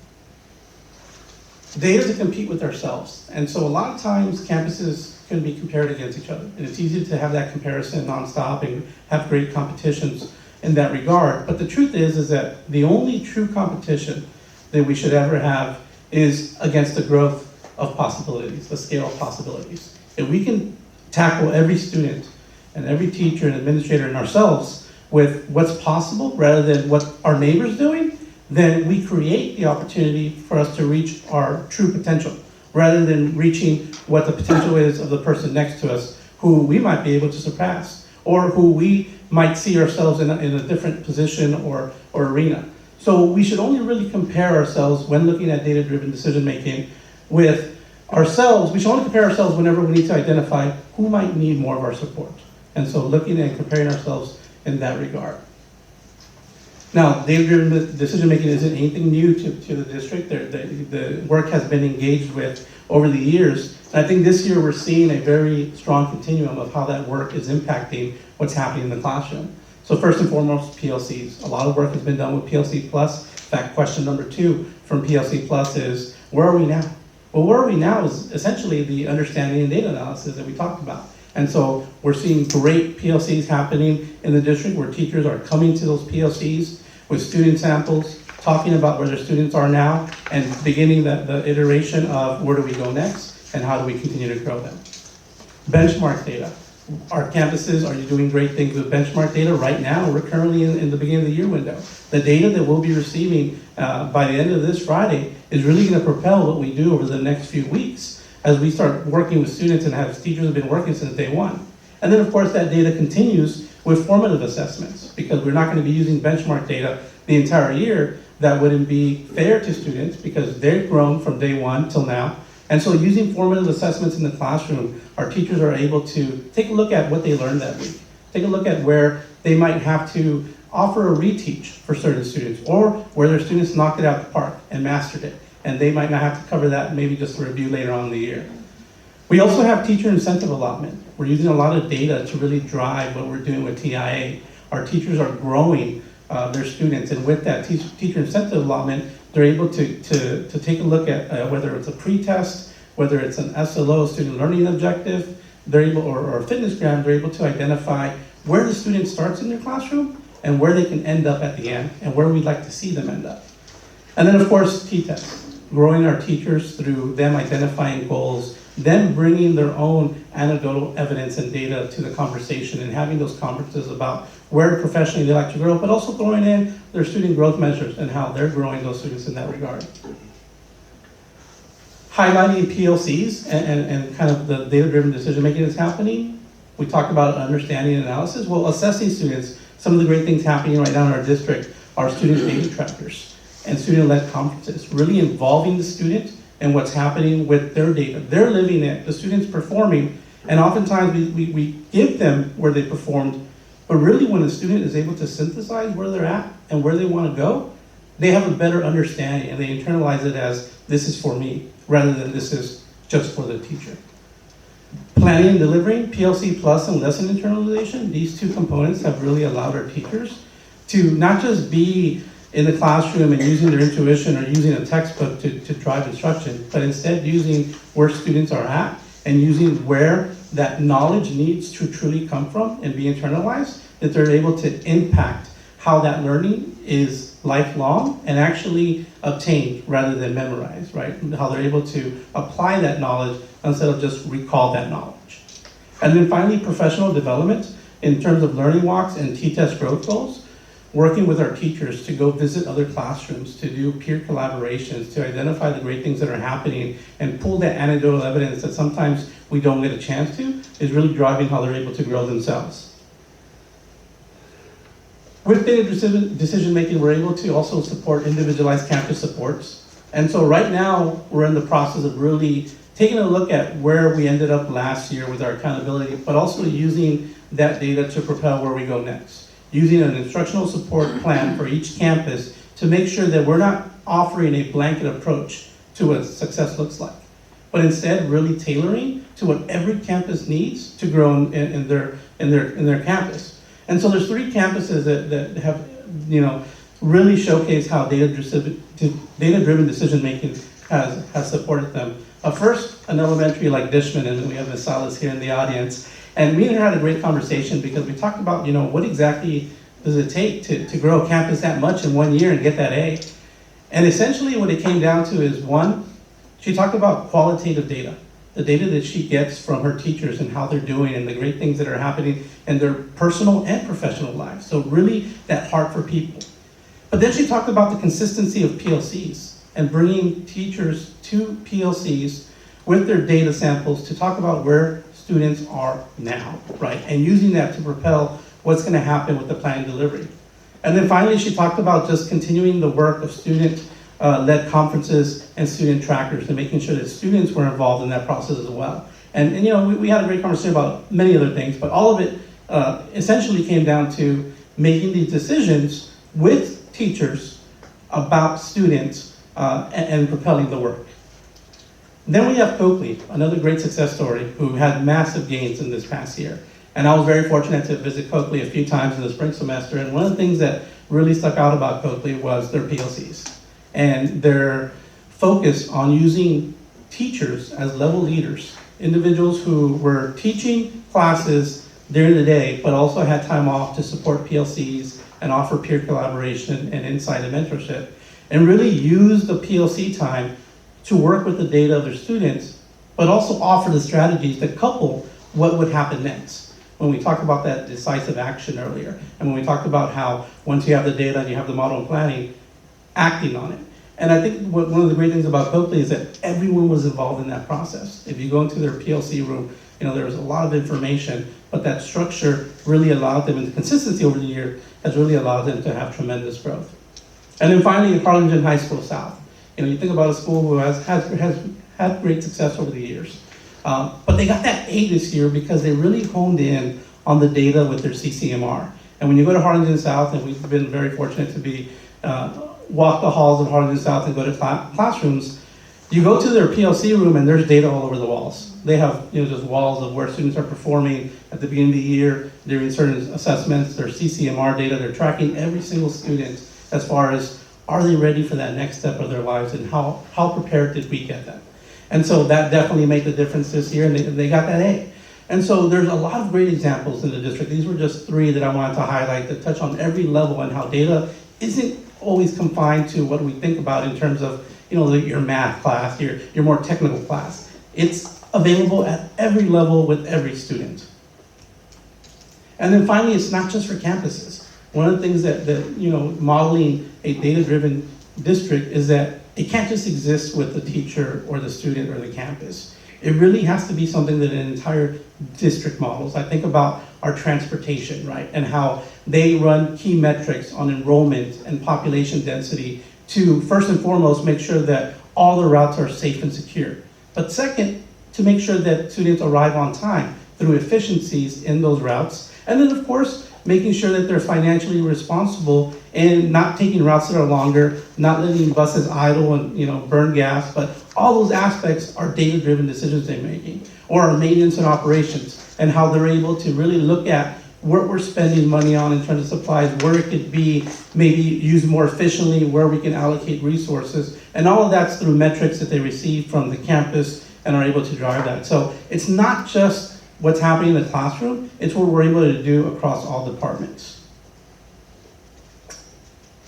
[SPEAKER 11] Data to compete with ourselves. And so a lot of times campuses can be compared against each other. And it's easy to have that comparison nonstop and have great competitions in that regard. But the truth is that the only true competition that we should ever have is against the growth of possibilities, the scale of possibilities. If we can tackle every student and every teacher and administrator and ourselves with what's possible rather than what our neighbor's doing, then we create the opportunity for us to reach our true potential, rather than reaching what the potential is of the person next to us, who we might be able to surpass, or who we might see ourselves in a different position or arena. So we should only really compare ourselves when looking at data-driven decision-making with ourselves. We should only compare ourselves whenever we need to identify who might need more of our support. And so looking and comparing ourselves in that regard. Now, data-driven decision-making isn't anything new to the district. The work has been engaged with over the years. And I think this year we're seeing a very strong continuum of how that work is impacting what's happening in the classroom. So first and foremost, PLCs. A lot of work has been done with PLC Plus. In fact, question number 2 from PLC Plus is, where are we now? Well, where are we now is essentially the understanding and data analysis that we talked about. And so we're seeing great PLCs happening in the district where teachers are coming to those PLCs with student samples, talking about where their students are now, and beginning the iteration of where do we go next and how do we continue to grow them. Benchmark data. Our campuses are doing great things with benchmark data. Right now, we're currently in the beginning of the year window. The data that we'll be receiving by the end of this Friday is really going to propel what we do over the next few weeks as we start working with students and have teachers have been working since day one. And then, of course, that data continues with formative assessments, because we're not going to be using benchmark data the entire year. That wouldn't be fair to students because they've grown from day one till now. And so using formative assessments in the classroom, our teachers are able to take a look at what they learned that week. Take a look at where they might have to offer a reteach for certain students, or where their students knocked it out the park and mastered it. And they might not have to cover that, maybe just a review later on in the year. We also have teacher incentive allotment. We're using a lot of data to really drive what we're doing with TIA. Our teachers are growing their students, and with that teacher incentive allotment, they're able to take a look at whether it's a pre-test, whether it's an SLO, student learning objective, they're able, or a fitness gram, they're able to identify where the student starts in their classroom and where they can end up at the end, and where we'd like to see them end up. And then, of course, T-tests, growing our teachers through them identifying goals, them bringing their own anecdotal evidence and data to the conversation, and having those conferences about where professionally they like to grow, but also throwing in their student growth measures and how they're growing those students in that regard. Highlighting PLCs and kind of the data-driven decision-making that's happening. We talked about understanding and analysis. Well, assessing students, some of the great things happening right now in our district are student data trackers and student-led conferences, really involving the student and what's happening with their data. They're living it, the student's performing, and oftentimes we give them where they performed, but really when a student is able to synthesize where they're at and where they want to go, they have a better understanding and they internalize it as, this is for me, rather than this is just for the teacher. Planning and delivering, PLC Plus and lesson internalization, these two components have really allowed our teachers to not just be in the classroom and using their intuition or using a textbook to drive instruction, but instead using where students are at and using where that knowledge needs to truly come from and be internalized, that they're able to impact how that learning is lifelong and actually obtained rather than memorized, right? How they're able to apply that knowledge instead of just recall that knowledge. And then finally, professional development in terms of learning walks and T-test growth goals. Working with our teachers to go visit other classrooms, to do peer collaborations, to identify the great things that are happening and pull that anecdotal evidence that sometimes we don't get a chance to, is really driving how they're able to grow themselves. With data decision making, we're able to also support individualized campus supports. And so right now, we're in the process of really taking a look at where we ended up last year with our accountability, but also using that data to propel where we go next. Using an instructional support plan for each campus to make sure that we're not offering a blanket approach to what success looks like, but instead really tailoring to what every campus needs to grow in their campus. And so there's 3 campuses that have, really showcased how data-driven decision-making has supported them. First, an elementary like Dishman, and we have Ms. Salas here in the audience. And we had a great conversation because we talked about, what exactly does it take to grow a campus that much in 1 year and get that A? And essentially what it came down to is, one, she talked about qualitative data, the data that she gets from her teachers and how they're doing and the great things that are happening in their personal and professional lives. So really that heart for people. But then she talked about the consistency of PLCs and bringing teachers to PLCs with their data samples to talk about where students are now, right? And using that to propel what's going to happen with the planning delivery. And then finally, she talked about just continuing the work of student-led conferences and student trackers and making sure that students were involved in that process as well. And we had a great conversation about many other things, but all of it essentially came down to making these decisions with teachers about students and propelling the work. Then we have Coakley, another great success story, who had massive gains in this past year. And I was very fortunate to visit Coakley a few times in the spring semester, and one of the things that really stuck out about Coakley was their PLCs and their focus on using teachers as level leaders, individuals who were teaching classes during the day, but also had time off to support PLCs and offer peer collaboration and insight and mentorship, and really use the PLC time to work with the data of their students, but also offer the strategies that couple what would happen next. When we talked about that decisive action earlier, and when we talked about how once you have the data and you have the model and planning, acting on it. And I think one of the great things about Coakley is that everyone was involved in that process. If you go into their PLC room, there was a lot of information, but that structure really allowed them, and the consistency over the year has really allowed them to have tremendous growth. And then finally, Harlingen High School South. You think about a school who has had great success over the years. But they got that A this year because they really honed in on the data with their CCMR. And when you go to Harlingen South, and we've been very fortunate to be walk the halls of Harlingen South and go to classrooms, you go to their PLC room and there's data all over the walls. They have just walls of where students are performing at the beginning of the year, during certain assessments, their CCMR data, they're tracking every single student as far as are they ready for that next step of their lives and how prepared did we get them. And so that definitely made the difference this year, and they got that A. And so there's a lot of great examples in the district. These were just 3 that I wanted to highlight that touch on every level and how data isn't always confined to what we think about in terms of your math class, your more technical class. It's available at every level with every student. And then finally, it's not just for campuses. One of the things that modeling a data-driven district is that it can't just exist with the teacher or the student or the campus. It really has to be something that an entire district models. I think about our transportation, right? And how they run key metrics on enrollment and population density to, first and foremost, make sure that all the routes are safe and secure. But second, to make sure that students arrive on time through efficiencies in those routes. And then, of course, making sure that they're financially responsible and not taking routes that are longer, not letting buses idle and burn gas, but all those aspects are data-driven decisions they're making, or our maintenance and operations, and how they're able to really look at what we're spending money on in terms of supplies, where it could be maybe used more efficiently, where we can allocate resources, and all of that's through metrics that they receive from the campus and are able to drive that. So it's not just what's happening in the classroom, it's what we're able to do across all departments.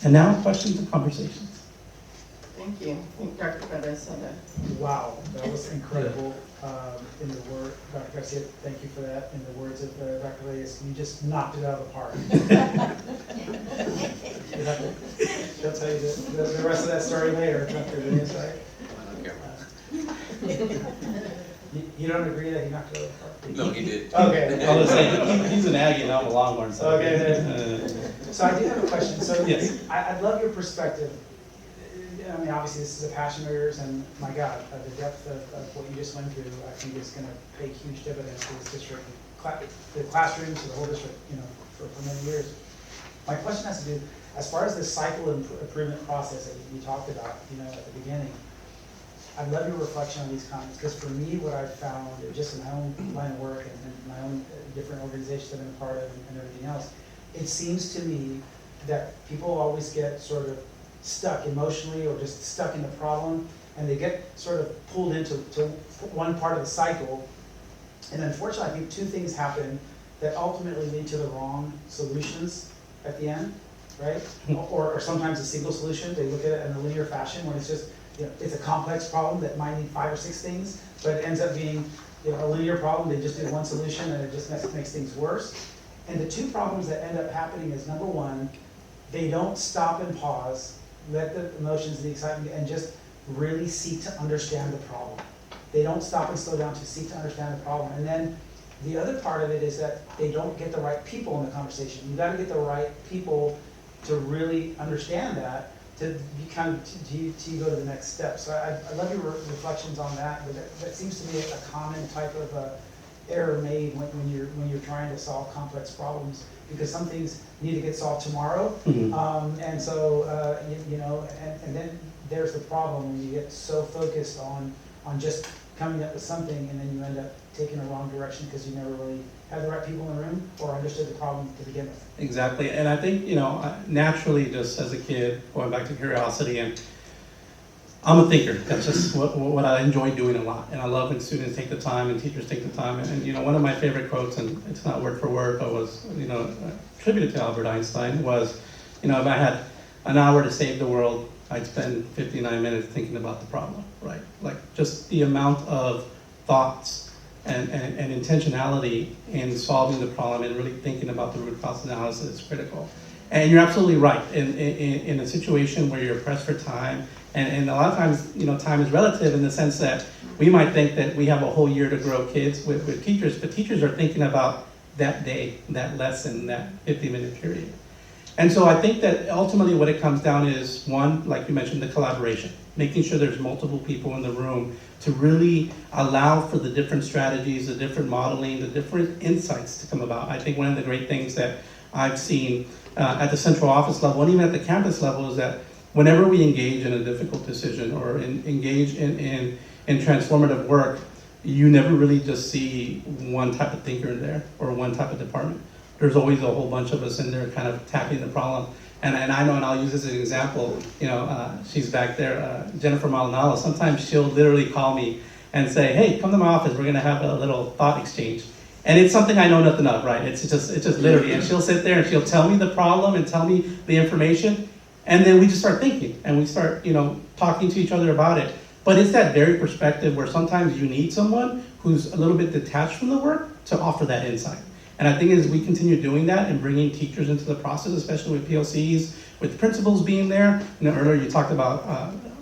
[SPEAKER 11] And now, questions and conversations.
[SPEAKER 1] Thank you. I think Dr. Perez said that.
[SPEAKER 5] Wow, that was incredible. In the word, Dr. Garcia, thank you for that. In the words of Dr. Reyes, you just knocked it out of the park. She'll tell you the rest of that story later, Dr. Reyes, right? You don't agree that he knocked it out of the park?
[SPEAKER 12] No, he did.
[SPEAKER 5] Okay.
[SPEAKER 11] I was saying, he's an Aggie and I'm a Longhorn. So
[SPEAKER 5] Okay. So I do have a question. So
[SPEAKER 11] Yes.
[SPEAKER 5] I'd love your perspective. I mean, obviously, this is a passion of yours, and my God, the depth of what you just went through, I think is going to pay huge dividends to this district, the classrooms, to the whole district, for many years. My question has to do, as far as the cycle improvement process that you talked about, at the beginning. I'd love your reflection on these comments, because for me, what I've found, just in my own line of work and my own different organizations I've been a part of and everything else, it seems to me that people always get sort of stuck emotionally or just stuck in the problem, and they get sort of pulled into one part of the cycle. And unfortunately, I think 2 things happen that ultimately lead to the wrong solutions at the end, right? Or sometimes a single solution. They look at it in a linear fashion when it's just, it's a complex problem that might need 5 or 6 things, but it ends up being a linear problem. They just do one solution and it just makes things worse. And the 2 problems that end up happening is, number 1, they don't stop and pause, let the emotions, the excitement, and just really seek to understand the problem. They don't stop and slow down to seek to understand the problem. And then the other part of it is that they don't get the right people in the conversation. You got to get the right people to really understand that, to go to the next step. So I love your reflections on that. But that seems to be a common type of error made when you're trying to solve complex problems, because some things need to get solved tomorrow.
[SPEAKER 11] Mm-hmm.
[SPEAKER 5] And so and then there's the problem when you get so focused on just coming up with something, and then you end up taking a wrong direction because you never really had the right people in the room or understood the problem to begin with.
[SPEAKER 11] Exactly, and I think, naturally, just as a kid, going back to curiosity, and I'm a thinker. That's just what I enjoy doing a lot, and I love when students take the time and teachers take the time. And one of my favorite quotes, and it's not word for word, but was attributed to Albert Einstein, was, if I had an hour to save the world, I'd spend 59 minutes thinking about the problem, right? Like just the amount of thoughts and intentionality in solving the problem and really thinking about the root cause analysis is critical. And you're absolutely right. In a situation where you're pressed for time, and a lot of times, time is relative in the sense that we might think that we have a whole year to grow kids with teachers, but teachers are thinking about that day, that lesson, that 50-minute period. And so I think that ultimately what it comes down is, one, like you mentioned, the collaboration, making sure there's multiple people in the room to really allow for the different strategies, the different modeling, the different insights to come about. I think one of the great things that I've seen at the central office level and even at the campus level is that whenever we engage in a difficult decision or engage in transformative work, you never really just see one type of thinker in there or one type of department. There's always a whole bunch of us in there kind of tackling the problem. And I know, and I'll use this as an example, she's back there, Jennifer Maldonado. Sometimes she'll literally call me and say, hey, come to my office, we're gonna have a little thought exchange. And it's something I know nothing of, right? It's just literally, and she'll sit there and she'll tell me the problem and tell me the information, and then we just start thinking, and we start, talking to each other about it. But it's that very perspective where sometimes you need someone who's a little bit detached from the work to offer that insight. And I think as we continue doing that and bringing teachers into the process, especially with PLCs, with principals being there, earlier you talked about,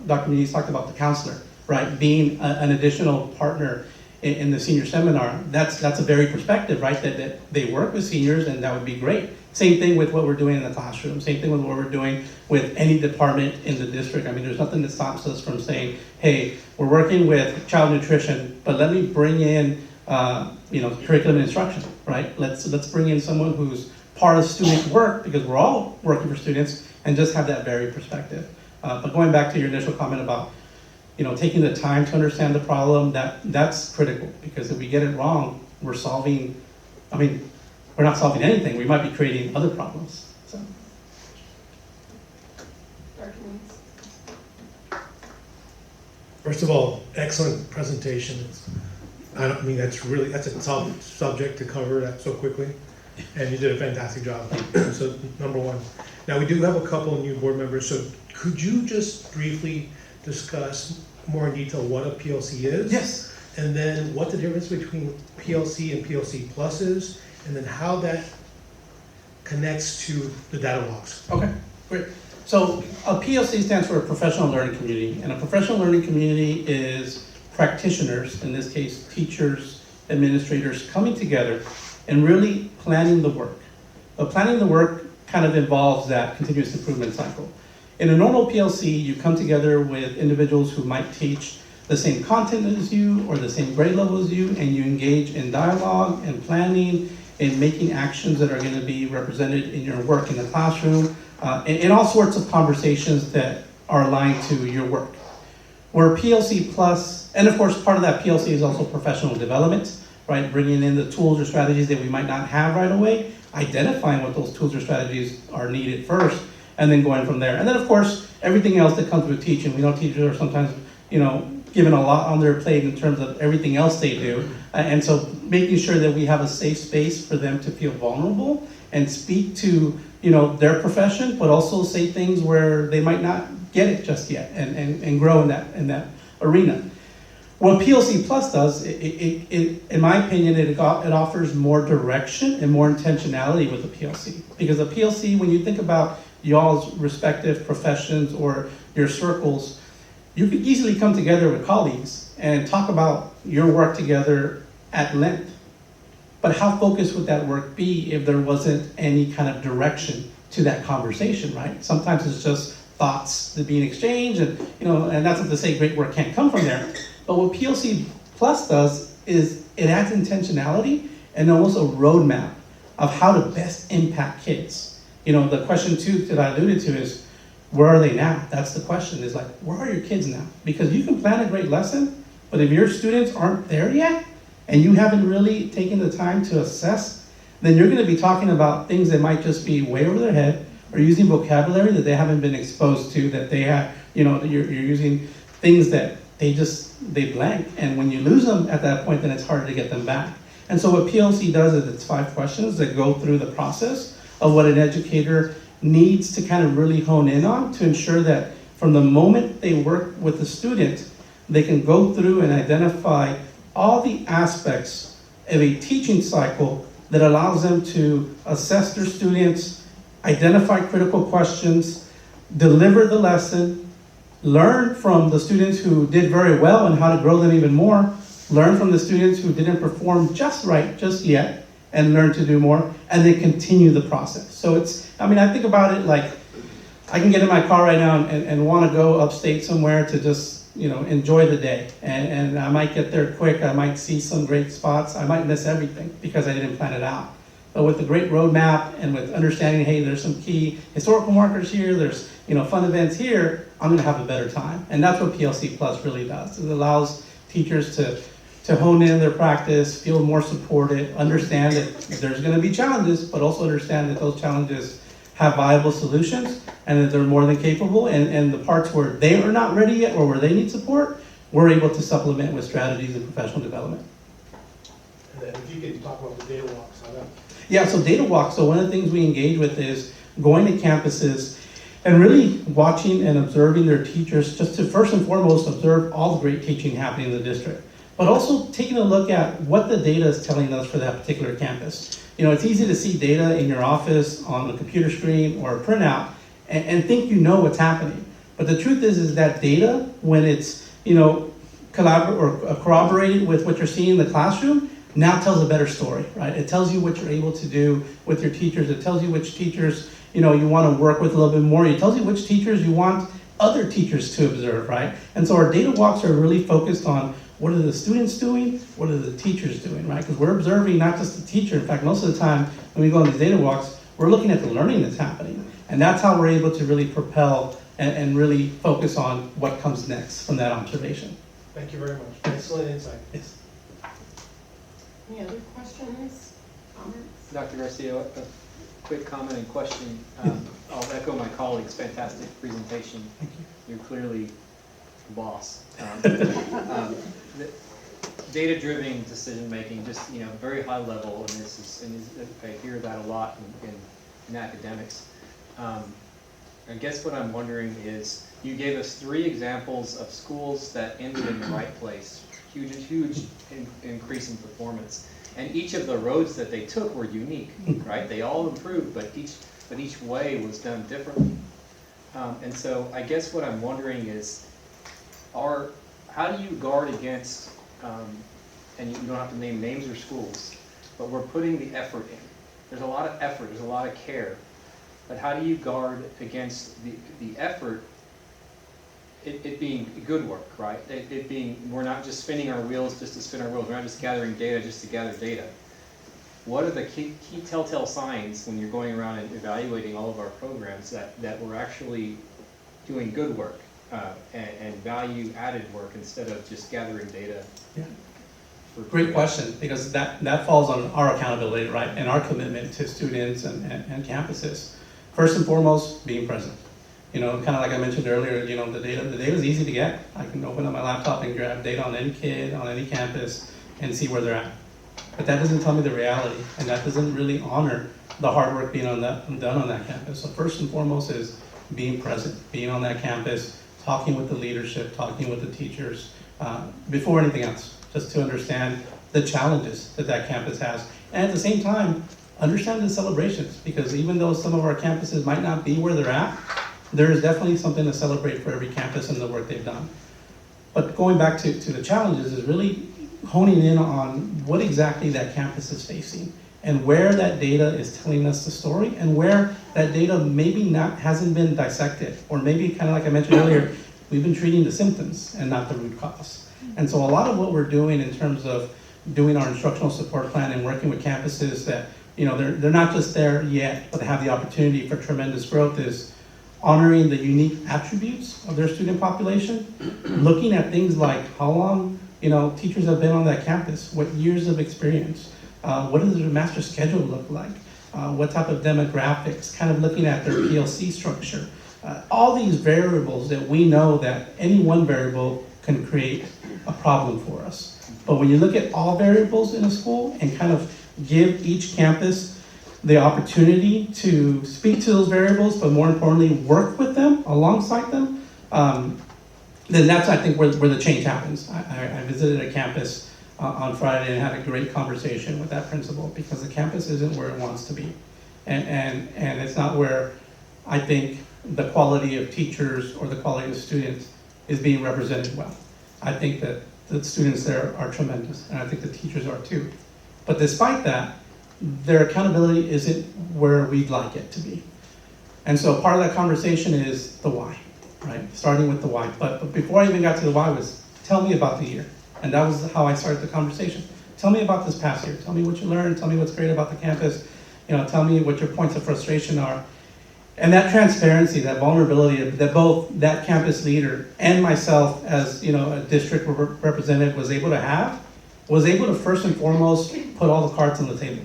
[SPEAKER 11] Dr. Muniz talked about the counselor, right? Being an additional partner in the senior seminar, that's a very perspective, right? That they work with seniors, and that would be great. Same thing with what we're doing in the classroom, same thing with what we're doing with any department in the district. I mean, there's nothing that stops us from saying, hey, we're working with child nutrition, but let me bring in curriculum and instruction, right? Let's bring in someone who's part of student work, because we're all working for students, and just have that very perspective. But going back to your initial comment about taking the time to understand the problem, that's critical, because if we get it wrong, we're not solving anything. We might be creating other problems. So.
[SPEAKER 7] Dr. Muniz?
[SPEAKER 4] First of all, excellent presentation. That's a tough subject to cover that so quickly, and you did a fantastic job. So number one. Now we do have a couple of new board members, so could you just briefly discuss more in detail what a PLC is?
[SPEAKER 11] Yes.
[SPEAKER 4] And then what the difference between PLC and PLC Plus is, and then how that connects to the data logs.
[SPEAKER 11] Okay, great. So a PLC stands for a professional learning community, and a professional learning community is practitioners, in this case teachers, administrators, coming together and really planning the work. But planning the work kind of involves that continuous improvement cycle. In a normal PLC, you come together with individuals who might teach the same content as you or the same grade level as you, and you engage in dialogue and planning and making actions that are going to be represented in your work in the classroom, and all sorts of conversations that are aligned to your work. Where PLC Plus, and of course part of that PLC is also professional development, right? Bringing in the tools or strategies that we might not have right away, identifying what those tools or strategies are needed first, and then going from there. And then of course, everything else that comes with teaching. We know teachers are sometimes, given a lot on their plate in terms of everything else they do. And so making sure that we have a safe space for them to feel vulnerable and speak to, their profession, but also say things where they might not get it just yet and grow in that arena. What PLC Plus does, in my opinion, it offers more direction and more intentionality with the PLC. Because the PLC, when you think about y'all's respective professions or your circles, you could easily come together with colleagues and talk about your work together at length. But how focused would that work be if there wasn't any kind of direction to that conversation, right? Sometimes it's just thoughts that are being exchanged, and and that's not to say great work can't come from there. But what PLC Plus does is it adds intentionality and almost a roadmap of how to best impact kids. The question too that I alluded to is, where are they now? That's the question, is like, where are your kids now? Because you can plan a great lesson, but if your students aren't there yet, and you haven't really taken the time to assess, then you're gonna be talking about things that might just be way over their head, or using vocabulary that they haven't been exposed to, that they have, you're using things that they blank. And when you lose them at that point, then it's hard to get them back. And so what PLC does is it's 5 questions that go through the process of what an educator needs to kind of really hone in on to ensure that from the moment they work with the student, they can go through and identify all the aspects of a teaching cycle that allows them to assess their students, identify critical questions, deliver the lesson, learn from the students who did very well and how to grow them even more, learn from the students who didn't perform just right just yet, and learn to do more, and then continue the process. So I think about it like, I can get in my car right now and want to go upstate somewhere to just, enjoy the day. And I might get there quick, I might see some great spots, I might miss everything because I didn't plan it out. But with a great roadmap and with understanding, hey, there's some key historical markers here, there's fun events here, I'm gonna have a better time. And that's what PLC Plus really does. It allows teachers to hone in their practice, feel more supported, understand that there's gonna be challenges, but also understand that those challenges have viable solutions and that they're more than capable. And the parts where they are not ready yet or where they need support, we're able to supplement with strategies and professional development.
[SPEAKER 4] And then if you could talk about the data walks, how that.
[SPEAKER 11] Yeah, so data walks, so one of the things we engage with is going to campuses and really watching and observing their teachers, just to first and foremost observe all the great teaching happening in the district, but also taking a look at what the data is telling us for that particular campus. It's easy to see data in your office on a computer screen or a printout and think you know what's happening. But the truth is that data, when it's corroborated with what you're seeing in the classroom, now tells a better story, right? It tells you what you're able to do with your teachers. It tells you which teachers you want to work with a little bit more. It tells you which teachers you want other teachers to observe, right? And so our data walks are really focused on what are the students doing, what are the teachers doing, right? Because we're observing not just the teacher. In fact, most of the time when we go on these data walks, we're looking at the learning that's happening. And that's how we're able to really propel and really focus on what comes next from that observation.
[SPEAKER 4] Thank you very much. Excellent insight.
[SPEAKER 11] Yes.
[SPEAKER 1] Any other questions, comments?
[SPEAKER 9] Dr. Garcia, a quick comment and question. I'll echo my colleagues, fantastic presentation.
[SPEAKER 11] Thank you.
[SPEAKER 9] You're clearly the boss. Data-driven decision-making, just, very high level, and I hear that a lot in academics. I guess what I'm wondering is, you gave us 3 examples of schools that ended in the right place, huge increase in performance. And each of the roads that they took were unique, right? They all improved, but each way was done differently. And so I guess what I'm wondering is, how do you guard against, and you don't have to name names or schools, but we're putting the effort in. There's a lot of effort, there's a lot of care, but how do you guard against the effort, it being good work, right? It being, we're not just spinning our wheels just to spin our wheels, we're not just gathering data just to gather data. What are the key telltale signs when you're going around and evaluating all of our programs that we're actually doing good work and value-added work instead of just gathering data?
[SPEAKER 11] Yeah. Great question, because that falls on our accountability, right, and our commitment to students and campuses. First and foremost, being present. Kind of like I mentioned earlier, the data is easy to get. I can open up my laptop and grab data on any kid, on any campus, and see where they're at. But that doesn't tell me the reality, and that doesn't really honor the hard work being done on that campus. So first and foremost is being present, being on that campus, talking with the leadership, talking with the teachers, before anything else, just to understand the challenges that campus has. And at the same time, understand the celebrations, because even though some of our campuses might not be where they're at, there is definitely something to celebrate for every campus and the work they've done. But going back to the challenges is really honing in on what exactly that campus is facing and where that data is telling us the story and where that data maybe hasn't been dissected, or maybe kind of like I mentioned earlier, we've been treating the symptoms and not the root cause. And so a lot of what we're doing in terms of doing our instructional support plan and working with campuses that, they're not just there yet, but they have the opportunity for tremendous growth is honoring the unique attributes of their student population, looking at things like how long, teachers have been on that campus, what years of experience, what does their master schedule look like, what type of demographics, kind of looking at their PLC structure. All these variables that we know that any one variable can create a problem for us. But when you look at all variables in a school and kind of give each campus the opportunity to speak to those variables, but more importantly, work with them, alongside them, then that's, I think, where the change happens. I visited a campus on Friday and had a great conversation with that principal, because the campus isn't where it wants to be. And it's not where I think the quality of teachers or the quality of students is being represented well. I think that the students there are tremendous, and I think the teachers are too. But despite that, their accountability isn't where we'd like it to be. And so part of that conversation is the why, right? Starting with the why. But before I even got to the why was, tell me about the year. And that was how I started the conversation. Tell me about this past year. Tell me what you learned. Tell me what's great about the campus. Tell me what your points of frustration are. And that transparency, that vulnerability that both that campus leader and myself as a district representative was able to first and foremost put all the cards on the table.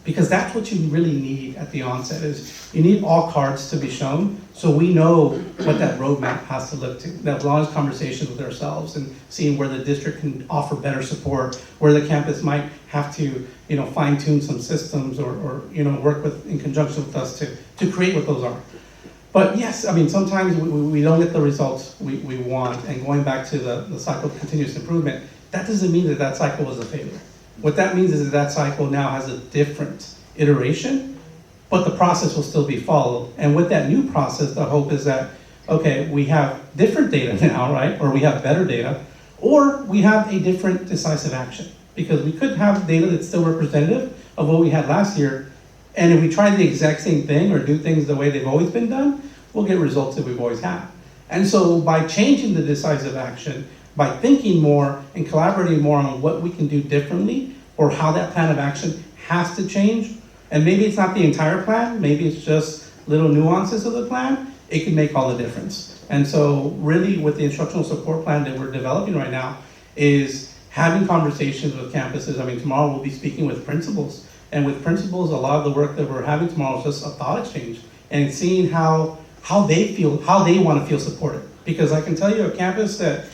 [SPEAKER 11] Because that's what you really need at the onset, is you need all cards to be shown so we know what that roadmap has to look to. That long conversations with ourselves and seeing where the district can offer better support, where the campus might have to fine tune some systems or work in conjunction with us to create what those are. But yes, sometimes we don't get the results we want, and going back to the cycle of continuous improvement, that doesn't mean that cycle was a failure. What that means is that cycle now has a different iteration, but the process will still be followed. And with that new process, the hope is that, okay, we have different data now, right? Or we have better data, or we have a different decisive action. Because we could have data that's still representative of what we had last year, and if we try the exact same thing or do things the way they've always been done, we'll get results that we've always had. And so by changing the decisive action, by thinking more and collaborating more on what we can do differently or how that plan of action has to change, and maybe it's not the entire plan, maybe it's just little nuances of the plan, it can make all the difference. And so really with the instructional support plan that we're developing right now is having conversations with campuses. Tomorrow we'll be speaking with principals, and with principals, a lot of the work that we're having tomorrow is just a thought exchange and seeing how they feel, how they want to feel supported. Because I can tell you a campus that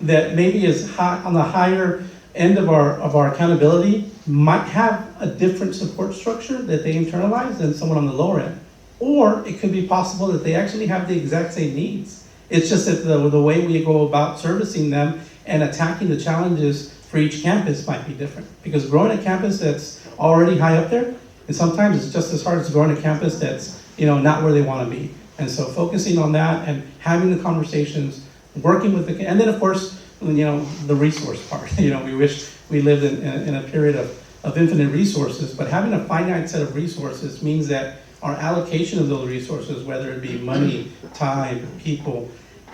[SPEAKER 11] maybe is high, on the higher end of our accountability might have a different support structure that they internalize than someone on the lower end. Or it could be possible that they actually have the exact same needs. It's just that the way we go about servicing them and attacking the challenges for each campus might be different. Because growing a campus that's already high up there, and sometimes it's just as hard as growing a campus that's not where they want to be. And so focusing on that and having the conversations, working with and then of course, the resource part. We wish we lived in a period of infinite resources, but having a finite set of resources means that our allocation of those resources, whether it be money, time, people,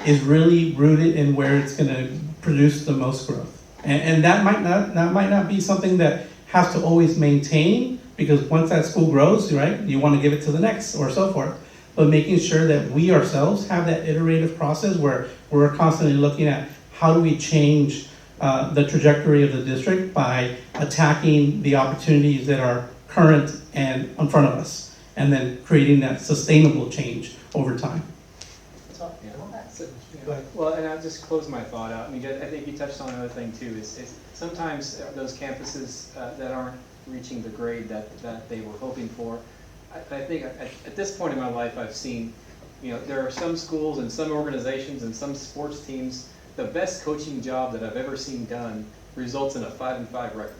[SPEAKER 11] is really rooted in where it's going to produce the most growth. And that might not be something that has to always maintain, because once that school grows, right, you want to give it to the next or so forth. But making sure that we ourselves have that iterative process where we're constantly looking at how do we change the trajectory of the district by attacking the opportunities that are current and in front of us, and then creating that sustainable change over time.
[SPEAKER 9] Well, and I'll just close my thought out. I think you touched on another thing too, is sometimes those campuses that aren't reaching the grade that they were hoping for. I think at this point in my life, I've seen, there are some schools and some organizations and some sports teams, the best coaching job that I've ever seen done results in a 5-5 record,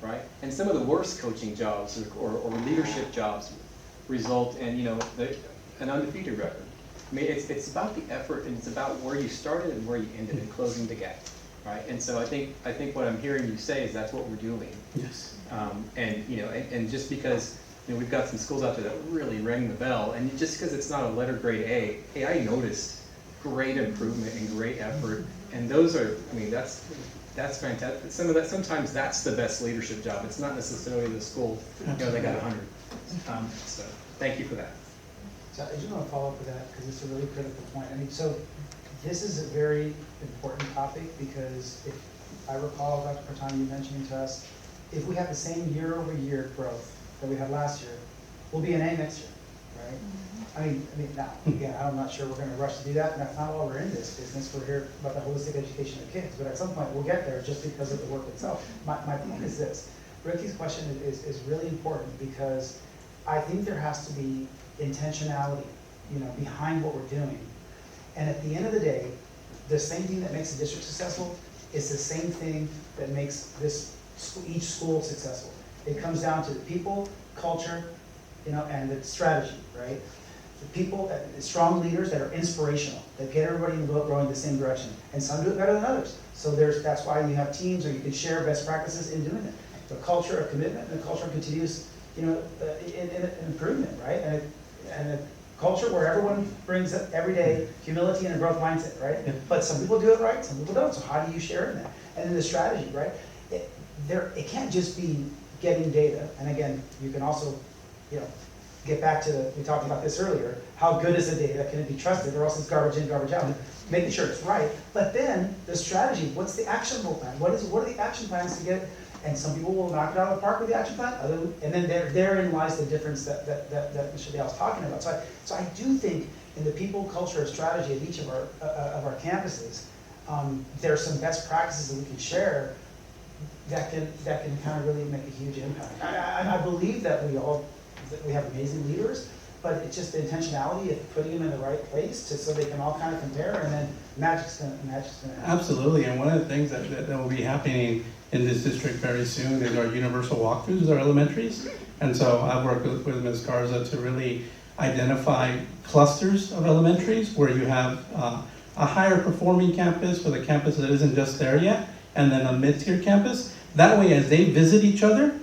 [SPEAKER 9] right? And some of the worst coaching jobs or leadership jobs result in, an undefeated record. It's about the effort, and it's about where you started and where you ended and closing the gap, right? And so I think what I'm hearing you say is that's what we're doing.
[SPEAKER 11] Yes.
[SPEAKER 9] And just because we've got some schools out there that really rang the bell, and just because it's not a letter grade A, hey, I noticed great improvement and great effort, and those are, that's fantastic. Sometimes that's the best leadership job. It's not necessarily the school, they got 100. So thank you for that.
[SPEAKER 5] So I just want to follow up with that because it's a really critical point. So this is a very important topic because if I recall, Dr. Pertani, you mentioning to us, if we have the same year-over-year growth that we had last year, we'll be an A next year, right? Now, again, I'm not sure we're going to rush to do that, and that's not why we're in this business. We're here about the holistic education of kids, but at some point we'll get there just because of the work itself. My point is this. Ricky's question is really important because I think there has to be intentionality, behind what we're doing. And at the end of the day, the same thing that makes a district successful is the same thing that makes each school successful. It comes down to the people, culture, and the strategy, right? The people, strong leaders that are inspirational, that get everybody in the boat rowing the same direction. And some do it better than others. So that's why you have teams, or you can share best practices in doing it. The culture of commitment and the culture of continuous, in improvement, right? And a culture where everyone brings up every day humility and a growth mindset, right?
[SPEAKER 11] Yeah.
[SPEAKER 5] But some people do it right, some people don't. So how do you share in that? And then the strategy, right? It can't just be getting data. And again, you can also, get back to we talked about this earlier. How good is the data? Can it be trusted? Or else it's garbage in, garbage out. Making sure it's right. But then the strategy. What's the actionable plan? What are the action plans to get? And some people will knock it out of the park with the action plan. And then therein lies the difference that Mr. Dale was talking about. So I do think in the people, culture, strategy of each of our campuses, there are some best practices that we can share that can kind of really make a huge impact. I believe that we have amazing leaders, but it's just the intentionality of putting them in the right place so they can all kind of compare, and then magic's gonna happen.
[SPEAKER 11] Absolutely, and one of the things that will be happening in this district very soon is our universal walkthroughs of our elementaries. And so I've worked with Ms. Garza to really identify clusters of elementaries where you have a higher performing campus with a campus that isn't just there yet, and then a mid-tier campus. That way, as they visit each other,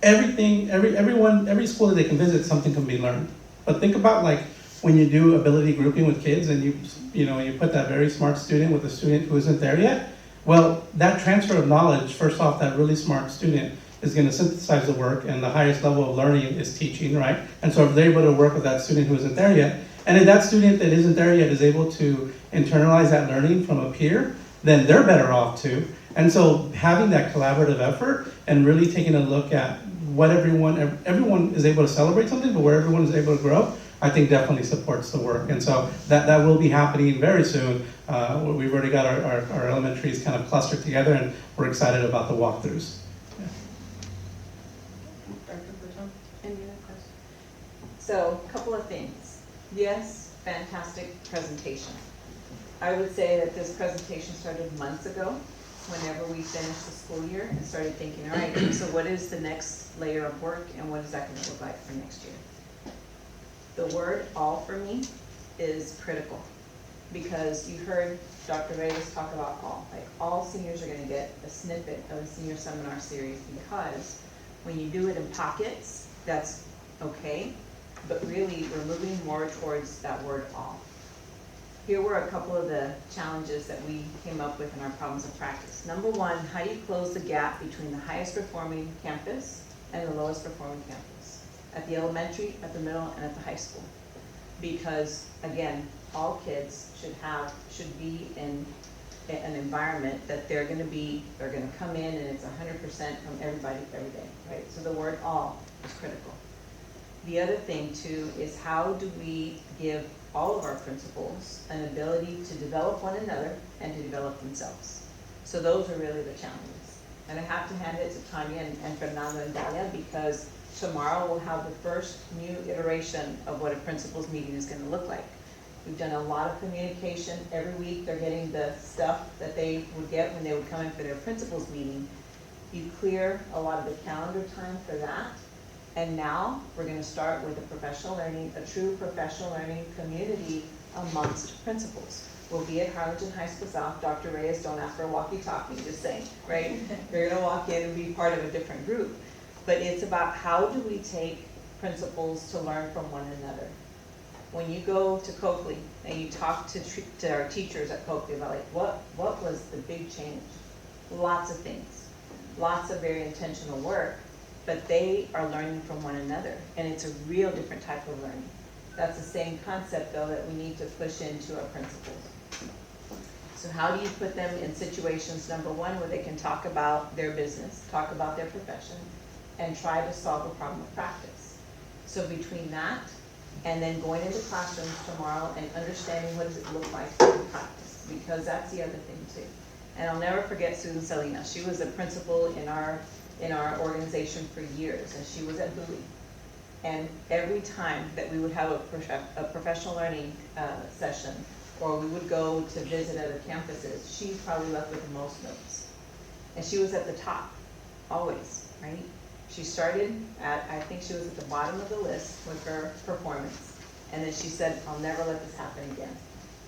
[SPEAKER 11] every school that they can visit, something can be learned. But think about like when you do ability grouping with kids and you put that very smart student with a student who isn't there yet. Well, that transfer of knowledge, first off, that really smart student is going to synthesize the work, and the highest level of learning is teaching, right? And so if they're able to work with that student who isn't there yet, and if that student that isn't there yet is able to internalize that learning from a peer, then they're better off too. And so having that collaborative effort and really taking a look at what everyone is able to celebrate something, but where everyone is able to grow, I think definitely supports the work. And so that will be happening very soon. We've already got our elementaries kind of clustered together, and we're excited about the walkthroughs. Yeah.
[SPEAKER 1] Dr. Berton?
[SPEAKER 7] Any other questions? So, a couple of things. Yes, fantastic presentation. I would say that this presentation started months ago, whenever we finished the school year, and started thinking, all right, so what is the next layer of work, and what is that going to look like for next year? The word all for me is critical, because you heard Dr. Reyes talk about all. Like, all seniors are going to get a snippet of the senior seminar series, because when you do it in pockets, that's okay, but really we're moving more towards that word all. Here were a couple of the challenges that we came up with in our problems of practice. Number one, how do you close the gap between the highest performing campus and the lowest performing campus? At the elementary, at the middle, and at the high school. Because again, all kids should be in an environment that they're gonna come in and it's 100% from everybody every day, right? So the word all is critical. The other thing too is, how do we give all of our principals an ability to develop one another and to develop themselves? So those are really the challenges. And I have to hand it to Tanya and Fernando and Dalia, because tomorrow we'll have the first new iteration of what a principals meeting is going to look like. We've done a lot of communication. Every week they're getting the stuff that they would get when they would come in for their principals meeting. You clear a lot of the calendar time for that. And now we're going to start with a true professional learning community amongst principals. We'll be at Harlingen High School South. Dr. Reyes, don't ask for a walkie-talkie, just saying, right? You're going to walk in and be part of a different group. But it's about, how do we take principals to learn from one another? When you go to Coakley and you talk to our teachers at Coakley about like, what was the big change? Lots of things, lots of very intentional work, but they are learning from one another, and it's a real different type of learning. That's the same concept though that we need to push into our principals. So how do you put them in situations, number one, where they can talk about their business, talk about their profession, and try to solve a problem of practice? So between that and then going into classrooms tomorrow and understanding what does it look like in practice, because that's the other thing too. And I'll never forget Susan Salinas. She was a principal in our organization for years, and she was at Bowie. And every time that we would have a professional learning session, or we would go to visit other campuses, she probably left with the most notes. And she was at the top, always, right? She started at, I think she was at the bottom of the list with her performance. And then she said, I'll never let this happen again.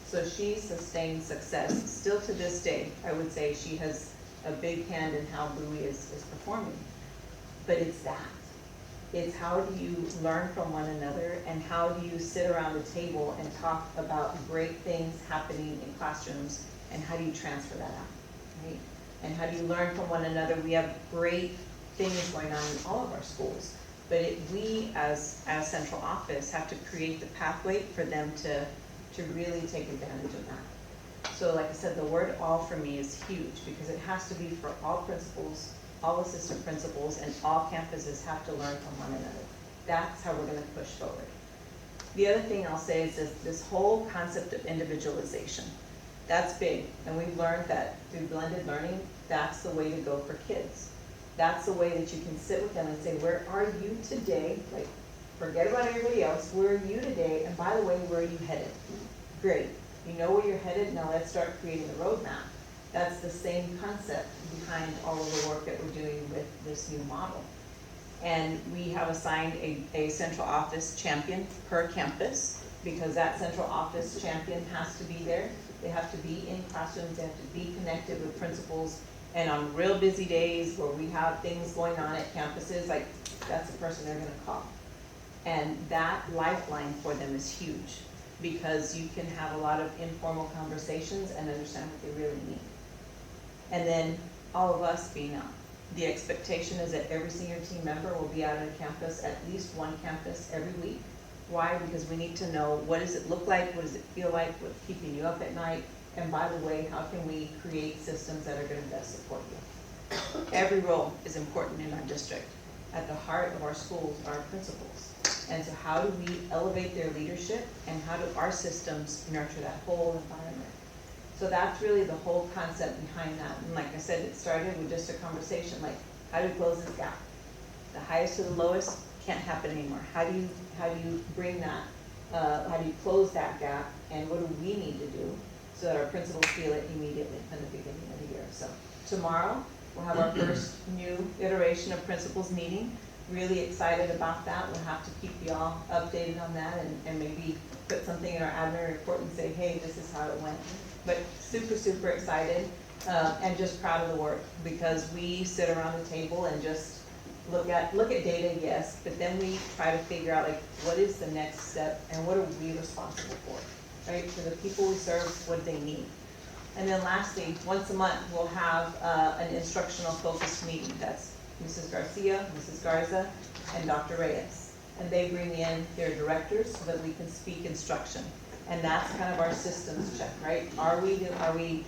[SPEAKER 7] So she sustained success. Still to this day, I would say she has a big hand in how Bowie is performing. But it's that. It's how do you learn from one another, and how do you sit around the table and talk about great things happening in classrooms, and how do you transfer that out, right? And how do you learn from one another? We have great things going on in all of our schools, but we as central office have to create the pathway for them to really take advantage of that. So like I said, the word all for me is huge, because it has to be for all principals, all assistant principals, and all campuses have to learn from one another. That's how we're gonna push forward. The other thing I'll say is this whole concept of individualization. That's big, and we've learned that through blended learning, that's the way to go for kids. That's the way that you can sit with them and say, where are you today? Like, forget about everybody else, where are you today? And by the way, where are you headed? Great, you know where you're headed, now let's start creating the roadmap. That's the same concept behind all of the work that we're doing with this new model. And we have assigned a central office champion per campus, because that central office champion has to be there. They have to be in classrooms, they have to be connected with principals, and on real busy days where we have things going on at campuses, like, that's the person they're gonna call. And that lifeline for them is huge, because you can have a lot of informal conversations and understand what they really need. And then all of us being out. The expectation is that every senior team member will be out on campus, at least one campus every week. Why? Because we need to know, what does it look like, what does it feel like, what's keeping you up at night, and by the way, how can we create systems that are gonna best support you? Every role is important in our district. At the heart of our schools are our principals. And so how do we elevate their leadership, and how do our systems nurture that whole environment? So that's really the whole concept behind that. And like I said, it started with just a conversation, like, how do we close this gap? The highest to the lowest can't happen anymore. How do you bring that, how do you close that gap, and what do we need to do so that our principals feel it immediately from the beginning of the year? So tomorrow, we'll have our first new iteration of principals meeting. Really excited about that. We'll have to keep you all updated on that, and maybe put something in our admin report and say, hey, this is how it went. But super, super excited, and just proud of the work, because we sit around the table and just look at data, yes, but then we try to figure out, like, what is the next step, and what are we responsible for, right? For the people we serve, what they need. And then lastly, once a month, we'll have an instructional focus meeting. That's Mrs. Garcia, Mrs. Garza, and Dr. Reyes. And they bring in their directors so that we can speak instruction. And that's kind of our systems check, right? Are we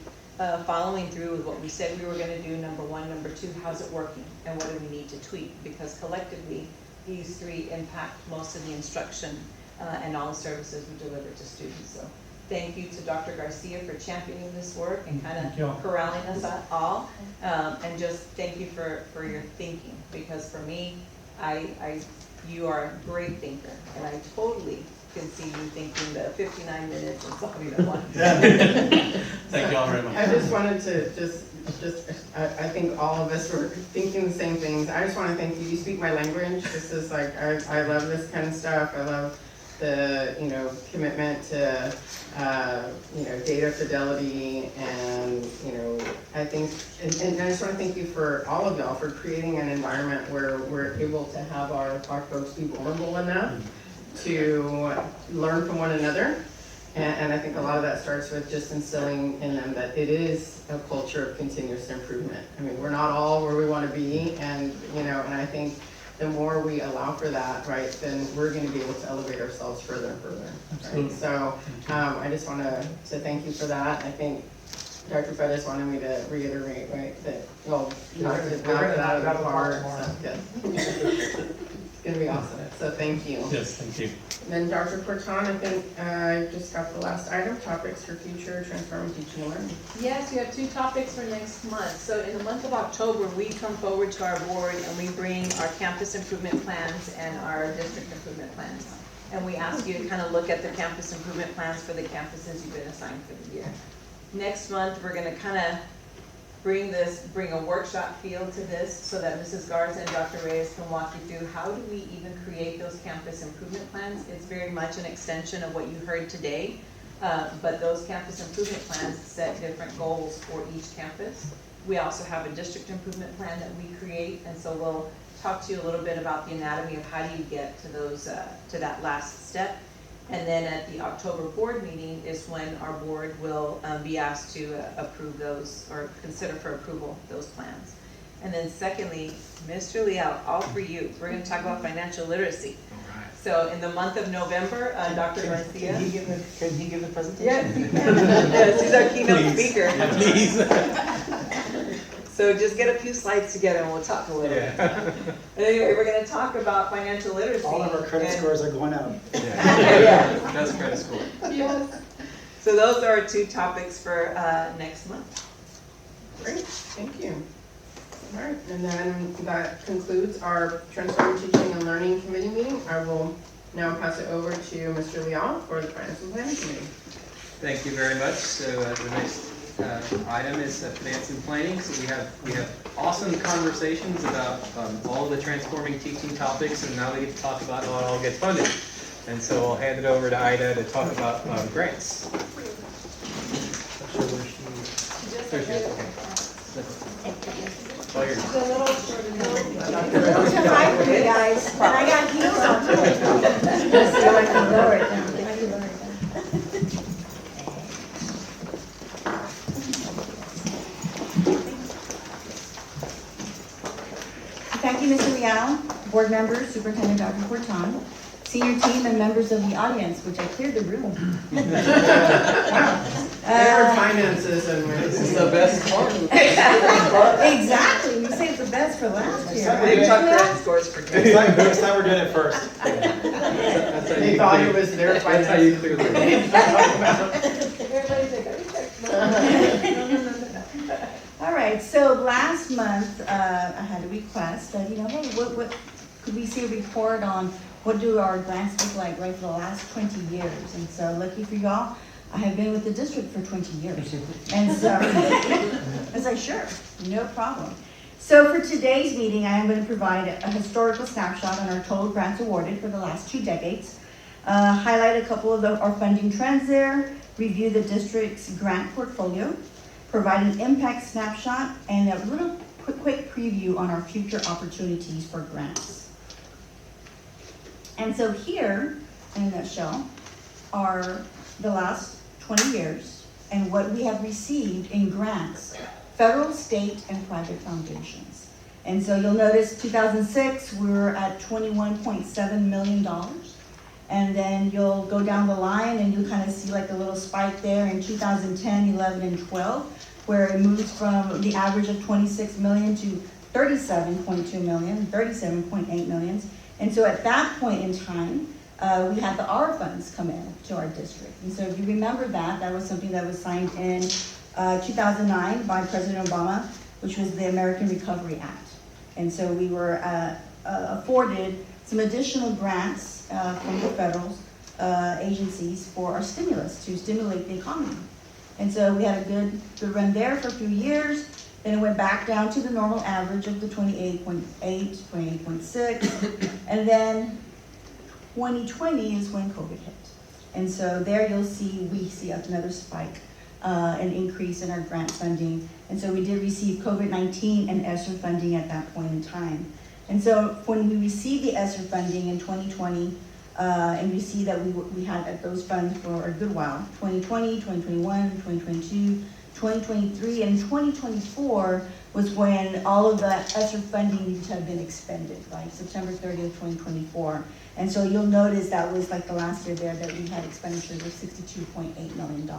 [SPEAKER 7] following through with what we said we were gonna do, number one? Number two, how's it working? And what do we need to tweak? Because collectively, these three impact most of the instruction and all the services we deliver to students. So thank you to Dr. Garcia for championing this work and kind of corralling us all. And just thank you for your thinking, because for me, you are a great thinker, and I totally can see you thinking the 59 minutes and solving that one.
[SPEAKER 11] Thank you all very much.
[SPEAKER 1] I just wanted to I think all of us were thinking the same things. I just want to thank you. You speak my language. This is like, I love this kind of stuff. I love the, commitment to, data fidelity, and, I think, and I just want to thank you for all of y'all for creating an environment where we're able to have our folks be vulnerable enough to learn from one another. And I think a lot of that starts with just instilling in them that it is a culture of continuous improvement. I mean, we're not all where we want to be, and and I think the more we allow for that, right, then we're going to be able to elevate ourselves further and further. Right? So I just want to thank you for that. I think Dr. Pettis wanted me to reiterate, right, that knocked it out of the park. So good. It's going to be awesome. So thank you.
[SPEAKER 11] Yes, thank you.
[SPEAKER 1] Then Dr. Corton, I think I just got the last item, topics for future transforming teaching and learning.
[SPEAKER 7] Yes, we have 2 topics for next month. So in the month of October, we come forward to our board and we bring our campus improvement plans and our district improvement plans. and we ask you to kind of look at the campus improvement plans for the campuses you've been assigned for the year. Next month, we're gonna kind of bring a workshop feel to this so that Mrs. Garza and Dr. Reyes can walk you through how do we even create those campus improvement plans. It's very much an extension of what you heard today, but those campus improvement plans set different goals for each campus. We also have a district improvement plan that we create, and so we'll talk to you a little bit about the anatomy of how do you get to those, to that last step. And then at the October board meeting is when our board will be asked to approve those, or consider for approval those plans. And then secondly, Mr. Leal, all for you, we're gonna talk about financial literacy. So in the month of November, Dr. Garcia.
[SPEAKER 5] Can he give the presentation?
[SPEAKER 7] Yes, he can. Yes, he's our keynote speaker.
[SPEAKER 10] Please.
[SPEAKER 7] So just get a few slides together and we'll talk a little bit. Anyway, we're gonna talk about financial literacy.
[SPEAKER 5] All of our credit
[SPEAKER 7] and-
[SPEAKER 5] scores are going up.
[SPEAKER 7] Yeah.
[SPEAKER 9] That's credit score.
[SPEAKER 1] Yes.
[SPEAKER 7] So those are our two topics for next month.
[SPEAKER 1] Great, thank you. All right, and then that concludes our Transforming Teaching and Learning Committee meeting. I will now pass it over to Mr. Leal for the Financial Planning Committee.
[SPEAKER 9] Thank you very much. So the next item is finance and planning. So we have awesome conversations about all the transforming teaching topics, and now we get to talk about how it all gets funded. And so I'll hand it over to Ida to talk about grants. There she is. All yours.
[SPEAKER 2] It's a little too high for you guys, and I got heels on too. So I can lower it down. I can lower it down. Thank you, Mr. Leal, board members, Superintendent Dr. Fortan, senior team, and members of the audience, which I cleared the room.
[SPEAKER 1] There are finances and.
[SPEAKER 9] This is the best part.
[SPEAKER 2] Exactly, you saved the best for last year.
[SPEAKER 7] They talk credit scores for kids.
[SPEAKER 5] Next time we're doing it first.
[SPEAKER 9] That's how
[SPEAKER 1] They
[SPEAKER 9] you
[SPEAKER 1] thought
[SPEAKER 9] clear-
[SPEAKER 1] it was their
[SPEAKER 9] That's how you
[SPEAKER 1] finances.
[SPEAKER 9] clear the room.
[SPEAKER 2] All right, so last month, I had a request that, hey, what, could we see a report on what do our grants look like, right, for the last 20 years? And so lucky for y'all, I have been with the district for 20 years. And so, I was like, sure, no problem. So for today's meeting, I am going to provide a historical snapshot on our total grants awarded for the last 2 decades, highlight a couple of our funding trends there, review the district's grant portfolio, provide an impact snapshot, and a little quick preview on our future opportunities for grants. And so here, in a nutshell, are the last 20 years and what we have received in grants, federal, state, and private foundations. And so you'll notice 2006, we were at $21.7 million. And then you'll go down the line and you'll kind of see like a little spike there in 2010, 11, and 12, where it moves from the average of 26 million to 37.2 million, 37.8 million. And so at that point in time, we had the R funds come in to our district. And so if you remember that, that was something that was signed in 2009 by President Obama, which was the American Recovery Act. And so we were afforded some additional grants from the federal agencies for our stimulus to stimulate the economy. And so we had a good run there for a few years. Then it went back down to the normal average of the 28.8, 28.6. And then 2020 is when COVID hit. And so there we see another spike, an increase in our grant funding. And so we did receive COVID-19 and ESSER funding at that point in time. And so when we received the ESSER funding in 2020, and we see that we had those funds for a good while, 2020, 2021, 2022, 2023, and 2024 was when all of the ESSER funding needed to have been expended, like September 30th, 2024. And so you'll notice that was like the last year there that we had expenditures of $62.8 million.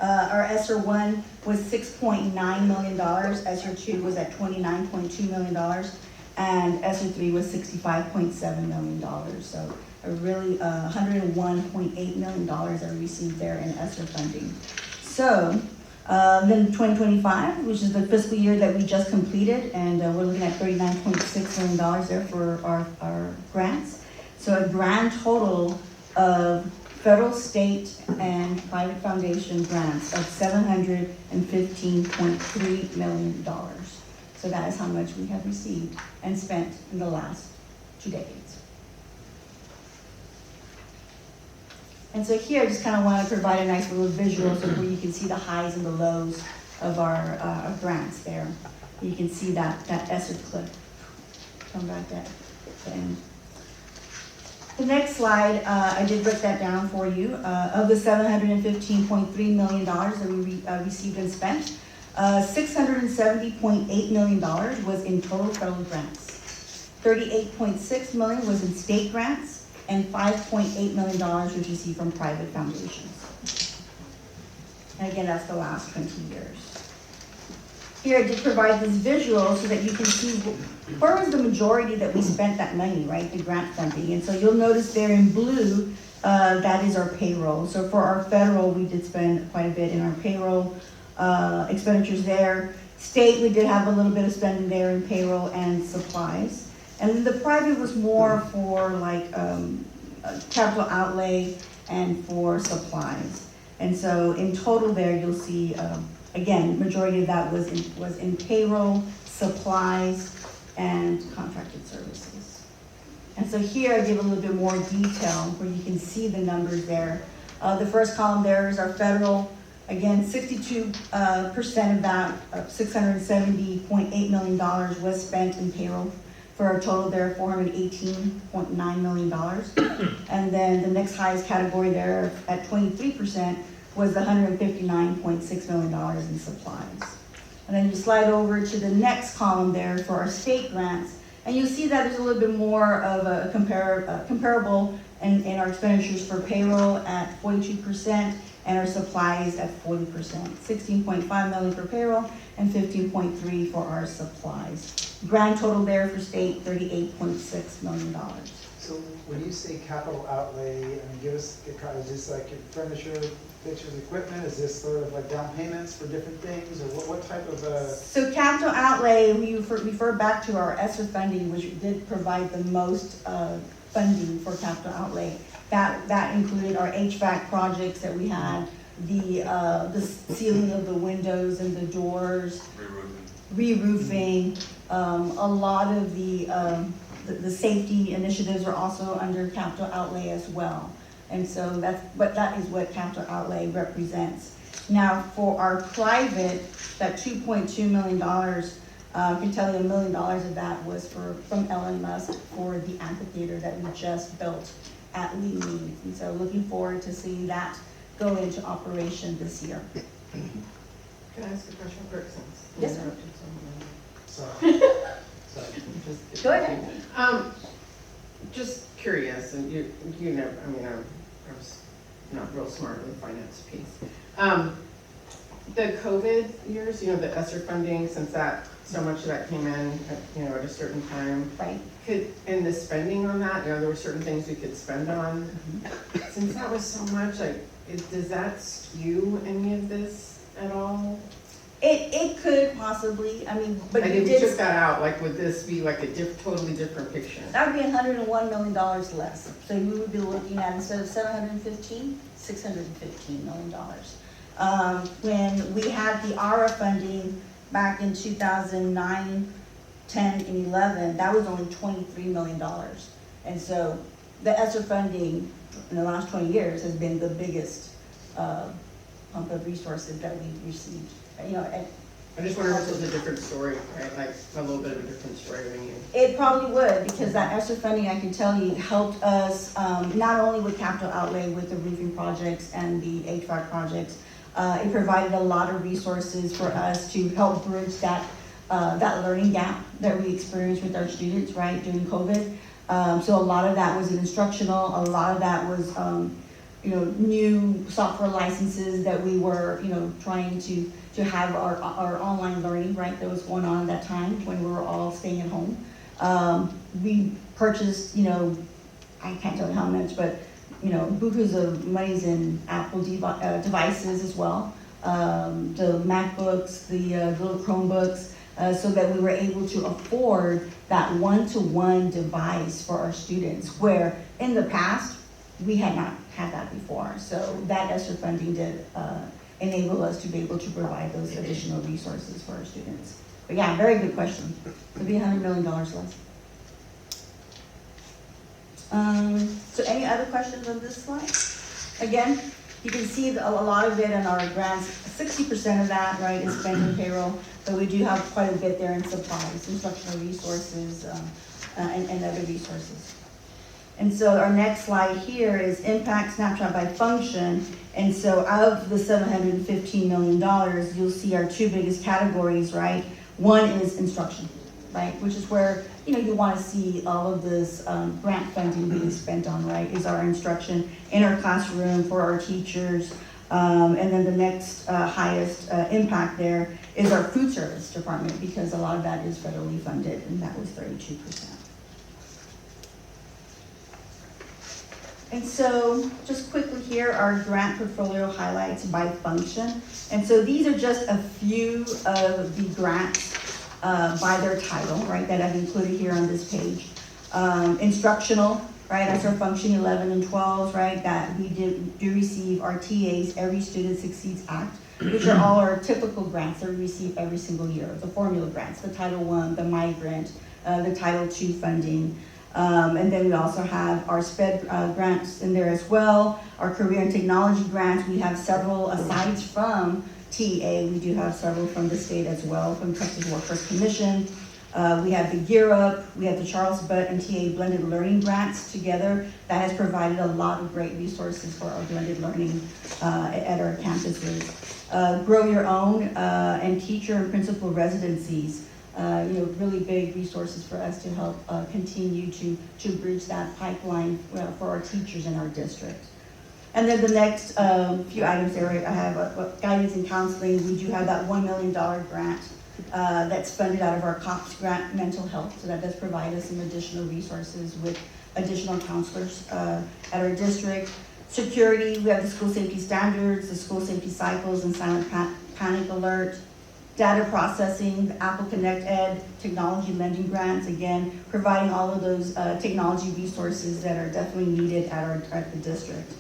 [SPEAKER 2] Our ESSER 1 was $6.9 million, ESSER 2 was at $29.2 million, and ESSER 3 was $65.7 million. So a really $101.8 million that we received there in ESSER funding. So then 2025, which is the fiscal year that we just completed, and we're looking at $39.6 million there for our grants. So a grand total of federal, state, and private foundation grants of $715.3 million. So that is how much we have received and spent in the last 2 decades. And so here, I just kind of want to provide a nice little visual so where you can see the highs and the lows of our grants there. You can see that ESSER cliff. Come back at the end. The next slide, I did break that down for you. Of the $715.3 million that we received and spent, $670.8 million was in total federal grants. $38.6 million was in state grants, and $5.8 million was received from private foundations. And again, that's the last 20 years. Here I did provide this visual so that you can see where was the majority that we spent that money, right, the grant funding. And so you'll notice there in blue, that is our payroll. So for our federal, we did spend quite a bit in our payroll expenditures there. State, we did have a little bit of spending there in payroll and supplies. And then the private was more for like capital outlay and for supplies. And so in total there, you'll see, again, majority of that was in payroll, supplies, and contracted services. And so here I give a little bit more detail where you can see the numbers there. The first column there is our federal. Again, 62% of that, $670.8 million was spent in payroll for a total there of $418.9 million. And then the next highest category there at 23% was the $159.6 million in supplies. And then you slide over to the next column there for our state grants, and you'll see that there's a little bit more of a comparable in our expenditures for payroll at 42% and our supplies at 40%. $16.5 million for payroll and $15.3 for our supplies. Grand total there for state, $38.6 million.
[SPEAKER 5] So when you say capital outlay, I mean, is this like your furniture, fixtures, equipment? Is this sort of like down payments for different things, or what type of
[SPEAKER 2] So capital outlay, we refer back to our ESSER funding, which did provide the most funding for capital outlay. That included our HVAC projects that we had, the sealing of the windows and the doors, re-roofing. A lot of the safety initiatives are also under capital outlay as well. And so that is what capital outlay represents. Now for our private, that $2.2 million, I can tell you $1 million of that was from Elon Musk for the amphitheater that we just built at Lee Mead. And so looking forward to seeing that go into operation this year.
[SPEAKER 1] Can I ask a question for since?
[SPEAKER 2] Yes, sir.
[SPEAKER 5] sorry.
[SPEAKER 1] Just-
[SPEAKER 2] Go ahead.
[SPEAKER 1] Just curious, and you never, I mean, I was not real smart in the finance piece. The COVID years, the ESSER funding, since so much of that came in, at a certain time.
[SPEAKER 2] Right.
[SPEAKER 1] And the spending on that, there were certain things we could spend on. Since that was so much, does that skew any of this at all?
[SPEAKER 2] It could possibly, but
[SPEAKER 1] Like
[SPEAKER 2] you
[SPEAKER 1] if we
[SPEAKER 2] did.
[SPEAKER 1] took that out, would this be like a totally different picture?
[SPEAKER 2] That would be $101 million less. So we would be looking at, instead of $715, $615 million. When we had the ARA funding back in 2009, 10, and 11, that was only $23 million. And so the ESSER funding in the last 20 years has been the biggest pump of resources that we've received.
[SPEAKER 1] I just wonder if it was a different story, right? Like a little bit of a different story when you.
[SPEAKER 2] It probably would, because that ESSER funding, I can tell you, helped us not only with capital outlay with the roofing projects and the HVAC projects. It provided a lot of resources for us to help bridge that learning gap that we experienced with our students, right, during COVID. So a lot of that was instructional. A lot of that was, new software licenses that we were, trying to have our online learning, right, that was going on at that time when we were all staying at home. We purchased, I can't tell you how much, but, bukus of monies in Apple devices as well. The MacBooks, the little Chromebooks, so that we were able to afford that one-to-one device for our students, where in the past, we had not had that before. So that ESSER funding did enable us to be able to provide those additional resources for our students. But yeah, very good question. It'll be $100 million less. So any other questions on this slide? Again, you can see a lot of it in our grants. 60% of that, right, is spent in payroll, but we do have quite a bit there in supplies, instructional resources, and other resources. And so our next slide here is impact snapshot by function. And so of the $715 million, you'll see our two biggest categories, right? One is instruction, right? Which is where, you want to see all of this grant funding being spent on, right? Is our instruction in our classroom for our teachers. And then the next highest impact there is our food service department, because a lot of that is federally funded, and that was 32%. And so, just quickly here, our grant portfolio highlights by function. And so these are just a few of the grants by their title, right, that I've included here on this page. Instructional, right, that's our function 11 and 12, right, that we do receive our TAs, Every Student Succeeds Act, which are all our typical grants that we receive every single year. The formula grants, the Title I, the migrant, the Title II funding. And then we also have our SPED grants in there as well. Our career and technology grants, we have several aside from TA, we do have several from the state as well, from Texas Workforce Commission. We have the Gear Up, we have the Charles Butt and TA blended learning grants together. That has provided a lot of great resources for our blended learning at our campuses. Grow Your Own and teacher and principal residencies. Really big resources for us to help continue to bridge that pipeline for our teachers in our district. And then the next few items there, I have guidance and counseling. We do have that $1 million grant that's funded out of our COPS grant, mental health. So that does provide us some additional resources with additional counselors at our district. Security, we have the school safety standards, the school safety cycles, and silent panic alert. Data processing, the Apple Connect Ed, technology lending grants, again, providing all of those technology resources that are definitely needed at the district.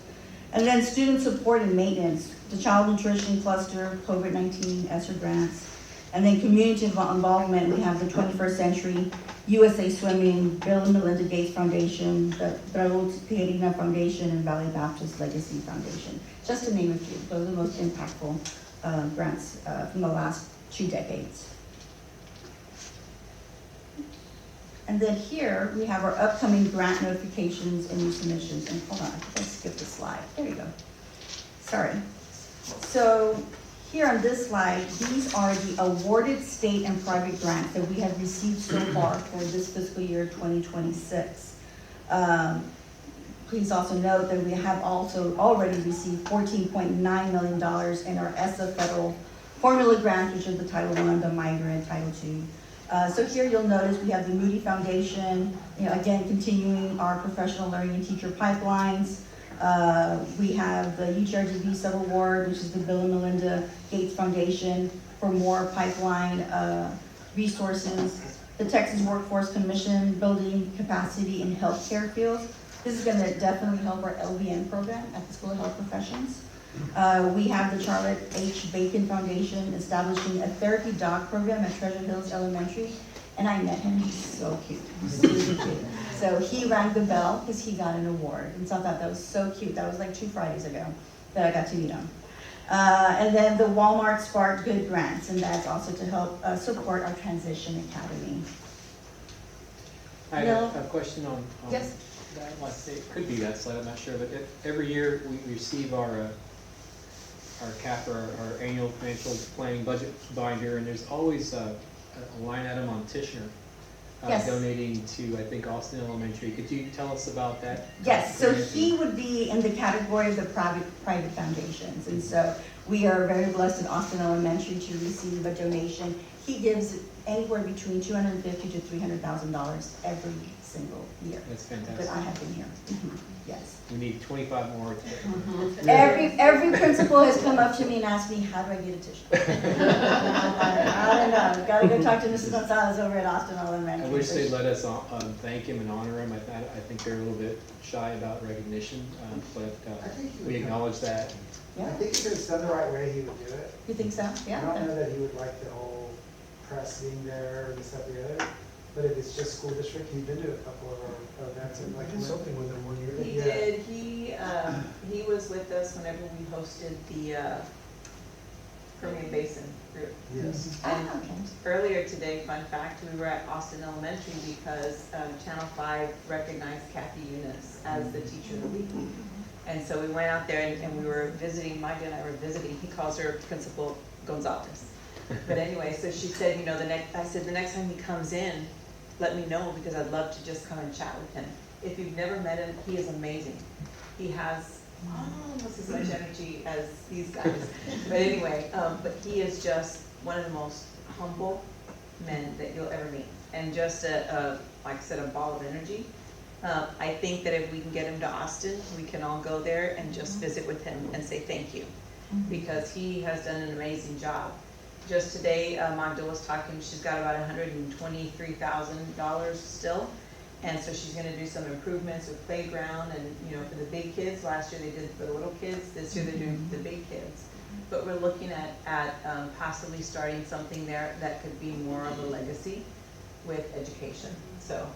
[SPEAKER 2] And then student support and maintenance, the child nutrition cluster, COVID-19 ESSER grants. And then community involvement, we have the 21st Century, USA Swimming, Bill and Melinda Gates Foundation, the Raul Tijerina Foundation, and Valley Baptist Legacy Foundation, just to name a few. Those are the most impactful grants from the last 2 decades. And then here, we have our upcoming grant notifications and new submissions. And hold on, I think I skipped a slide. There you go. Sorry. So here on this slide, these are the awarded state and private grants that we have received so far for this fiscal year 2026. Please also note that we have also already received $14.9 million in our ESSA federal formula grants, which are the Title I, the migrant, Title II. So here you'll notice we have the Moody Foundation, again, continuing our professional learning and teacher pipelines. We have the UTRGV Sub-Award, which is the Bill and Melinda Gates Foundation for more pipeline resources. The Texas Workforce Commission, building capacity in healthcare fields. This is gonna definitely help our LVN program at the School of Health Professions. We have the Charlotte H. Bacon Foundation establishing a therapy dog program at Treasure Hills Elementary. And I met him, he's so cute, he's really cute. So he rang the bell because he got an award. And so I thought that was so cute. That was like 2 Fridays ago that I got to meet him. And then the Walmart Spark Good Grants, and that's also to help support our Transition Academy.
[SPEAKER 9] I have a question on
[SPEAKER 2] Yes.
[SPEAKER 9] that. Like, it could be that slide, I'm not sure, but every year we receive our CAP, or our annual financial planning budget binder, and there's always a line item on Tishner
[SPEAKER 2] Yes.
[SPEAKER 9] donating to, I think, Austin Elementary. Could you tell us about that?
[SPEAKER 2] Yes, so he would be in the category of the private foundations. And so we are very blessed at Austin Elementary to receive a donation. he gives anywhere between $250,000 to $300,000 every single year
[SPEAKER 9] That's
[SPEAKER 2] that
[SPEAKER 9] fantastic.
[SPEAKER 2] I have been here. Yes.
[SPEAKER 9] We need 25 more.
[SPEAKER 2] Every principal has come up to me and asked me, how do I get a tissue? I'm like, I don't know, gotta go talk to Mrs. Gonzalez over at Austin Elementary.
[SPEAKER 9] I wish they'd let us thank him and honor him. I think they're a little bit shy about recognition, but
[SPEAKER 5] I think he
[SPEAKER 9] we
[SPEAKER 5] would-
[SPEAKER 9] acknowledge that.
[SPEAKER 5] I
[SPEAKER 2] Yeah,
[SPEAKER 5] think if it was done the right way, he would do it.
[SPEAKER 2] you think so?
[SPEAKER 5] I don't
[SPEAKER 2] Yeah.
[SPEAKER 5] know that he would like the whole press being there or this, that, the other, but if it's just school district, he's been to a couple of our events and
[SPEAKER 10] I
[SPEAKER 5] like.
[SPEAKER 10] did something with them 1 year.
[SPEAKER 7] He
[SPEAKER 5] Yeah.
[SPEAKER 7] did, he was with us whenever we hosted the Permian Basin group.
[SPEAKER 5] Yes.
[SPEAKER 7] And
[SPEAKER 2] Ah, okay.
[SPEAKER 7] earlier today, fun fact, we were at Austin Elementary because Channel 5 recognized Kathy Eunice as the teacher of the week. And so we went out there and we were visiting, Micah and I were visiting, he calls her Principal Gonzalez. But anyway, so she said, you know, I said, the next time he comes in, let me know because I'd love to just come and chat with him. If you've never met him, he is amazing. He has almost as much energy as these guys. But anyway, but he is just one of the most humble men that you'll ever meet. And just like I said, a ball of energy. I think that if we can get him to Austin, we can all go there and just visit with him and say thank you. Because he has done an amazing job. Just today, Magda was talking, she's got about $123,000 still. And so she's gonna do some improvements with playground and, you know, for the big kids. Last year they did for the little kids, this year they're doing for the big kids. But we're looking at possibly starting something there that could be more of a legacy with education. So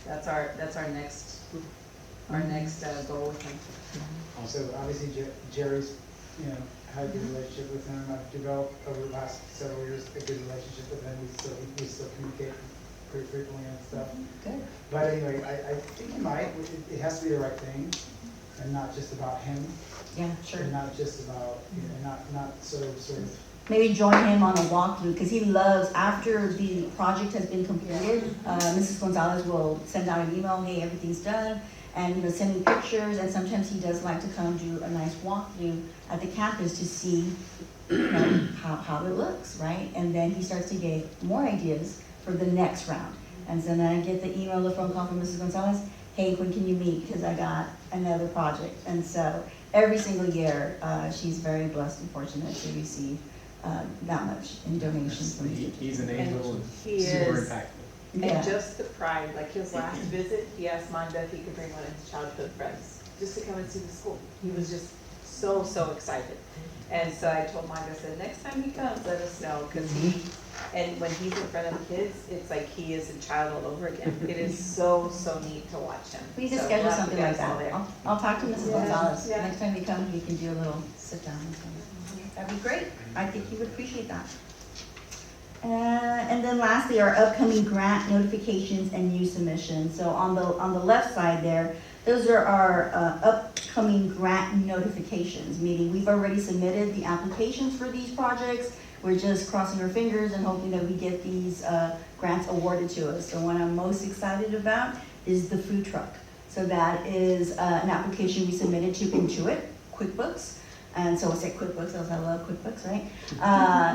[SPEAKER 7] that's our next goal with him.
[SPEAKER 5] Also, obviously Jerry's, you know, had a good relationship with him. I've developed over the last several years a good relationship with him. We still communicate pretty frequently and stuff.
[SPEAKER 2] Good.
[SPEAKER 5] But anyway, I think he might, it has to be the right thing and not just about him.
[SPEAKER 2] Yeah, sure.
[SPEAKER 5] And not just about, you know, not sort of.
[SPEAKER 2] Maybe join him on a walkthrough, because he loves, after the project has been completed, Mrs. Gonzalez will send out an email, hey, everything's done, and, you know, send me pictures, and sometimes he does like to come do a nice walkthrough at the campus to see, you know, how it looks, right? And then he starts to get more ideas for the next round. And so then I get the email or phone call from Mrs. Gonzalez, hey, when can you meet, because I got another project. And so every single year, she's very blessed and fortunate to receive that much in donations from the
[SPEAKER 9] He's an angel and
[SPEAKER 7] He
[SPEAKER 9] super
[SPEAKER 7] is.
[SPEAKER 9] impactful.
[SPEAKER 7] And
[SPEAKER 2] Yeah.
[SPEAKER 7] just the pride, like his last visit, he asked Magda if he could bring one of his childhood friends, just to come and see the school. He was just so excited. And so I told Magda, I said, next time he comes, let us know, because and when he's in front of the kids, it's like he is a child all over again. It is so neat to watch him.
[SPEAKER 2] We need to
[SPEAKER 7] So
[SPEAKER 2] schedule
[SPEAKER 7] glad you
[SPEAKER 2] something like
[SPEAKER 7] guys all
[SPEAKER 2] that.
[SPEAKER 7] there.
[SPEAKER 2] I'll talk to Mrs.
[SPEAKER 7] Yeah,
[SPEAKER 2] Gonzalez.
[SPEAKER 7] yeah.
[SPEAKER 2] Next time we come, we can do a little sit down and stuff. That'd be great. I think he would appreciate that. And then lastly, our upcoming grant notifications and new submissions. So on the left side there, those are our upcoming grant notifications, meaning we've already submitted the applications for these projects. We're just crossing our fingers and hoping that we get these grants awarded to us. The one I'm most excited about is the food truck. So that is an application we submitted to Intuit QuickBooks. And so I said QuickBooks, I love QuickBooks, right?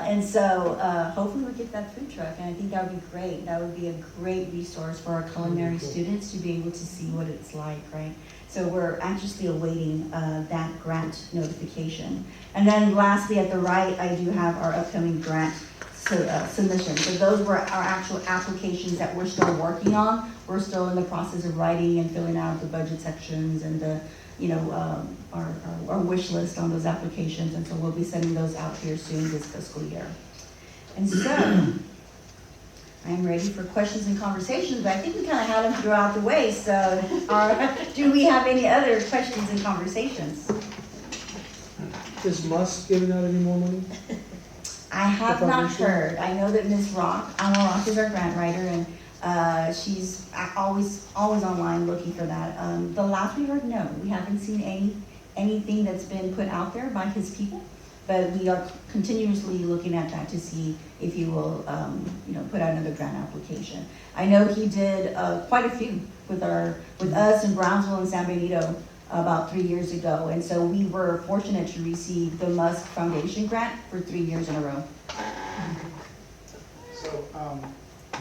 [SPEAKER 2] And so hopefully we get that food truck, and I think that would be great. That would be a great resource for our culinary students to be able to see what it's like, right? So we're anxiously awaiting that grant notification. And then lastly, at the right, I do have our upcoming grant submissions. So those were our actual applications that we're still working on. We're still in the process of writing and filling out the budget sections and the, you know, our wish list on those applications, and so we'll be sending those out here soon this fiscal year. And so, I'm ready for questions and conversations, but I think we kind of had them throughout the way, so do we have any other questions and conversations?
[SPEAKER 10] Is Musk giving out any more money?
[SPEAKER 2] I have
[SPEAKER 10] The
[SPEAKER 2] not
[SPEAKER 10] foundation?
[SPEAKER 2] heard. I know that Ms. Rock, Alma Rock is our grant writer, and she's always online looking for that. The last we heard, no, we haven't seen anything that's been put out there by his people, but we are continuously looking at that to see if he will, you know, put out another grant application. I know he did quite a few with us in Brownsville and San Benito about 3 years ago, and so we were fortunate to receive the Musk Foundation grant for 3 years in a row.
[SPEAKER 5] So So,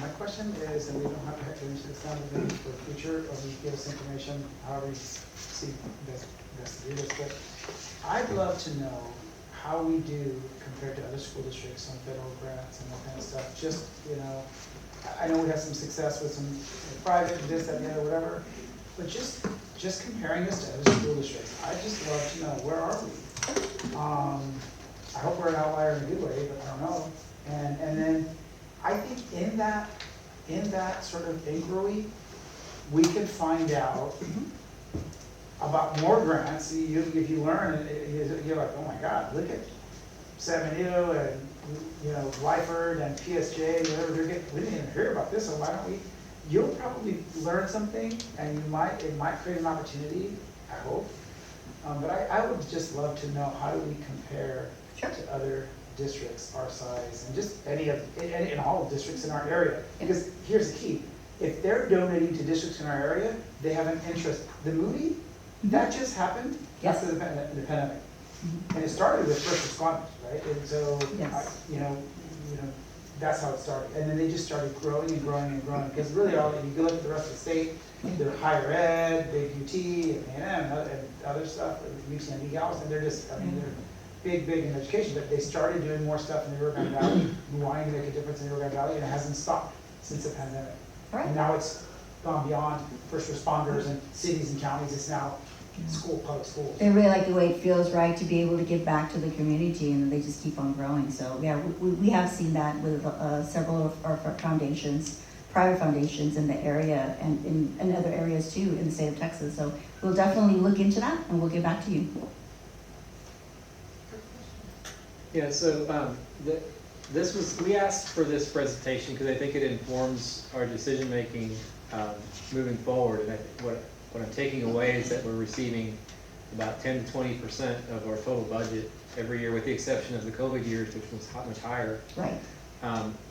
[SPEAKER 5] my question is, and we don't have to have to answer this now, but maybe for the future, or we give us information, however you see best to do this, but I'd love to know how we do compared to other school districts on federal grants and that kind of stuff. Just, you know, I know we have some success with some private, this, that, the other, whatever, but just comparing this to other school districts, I'd just love to know, where are we? I hope we're an outlier in a good way, but I don't know. And then I think in that sort of inquiry, we could find out about more grants. If you learn, you're like, oh my God, look at San Benito and, you know, Lyford and PSJ, whatever they're getting, we didn't even hear about this, so why don't we? You'll probably learn something, and it might create an opportunity, I hope. But I would just love to know, how do we compare to other districts our size, and just in all districts in our area? Because here's the key, if they're donating to districts in our area, they have an interest. The movie, that just happened after the pandemic. And it started with first responders, right? And so, you know, that's how it started. And then they just started growing and growing and growing. Because really, if you look at the rest of the state, they're higher ed, big UT, and A&M, and other stuff, UTMB Galveston, they're just, I mean, they're big in education. But they started doing more stuff in the Rio Grande Valley, wanting to make a difference in the Rio Grande Valley, and it hasn't stopped since the pandemic. And now it's gone beyond first responders and cities and counties. It's now public schools.
[SPEAKER 2] They really like the way it feels, right, to be able to give back to the community, and they just keep on growing. So yeah, we have seen that with several of our foundations, private foundations in the area, and in other areas too in the state of Texas. So we'll definitely look into that, and we'll get back to you.
[SPEAKER 9] Yeah, so we asked for this presentation because I think it informs our decision-making moving forward. And what I'm taking away is that we're receiving about 10 to 20% of our total budget every year, with the exception of the COVID years, which was much higher.
[SPEAKER 2] Right.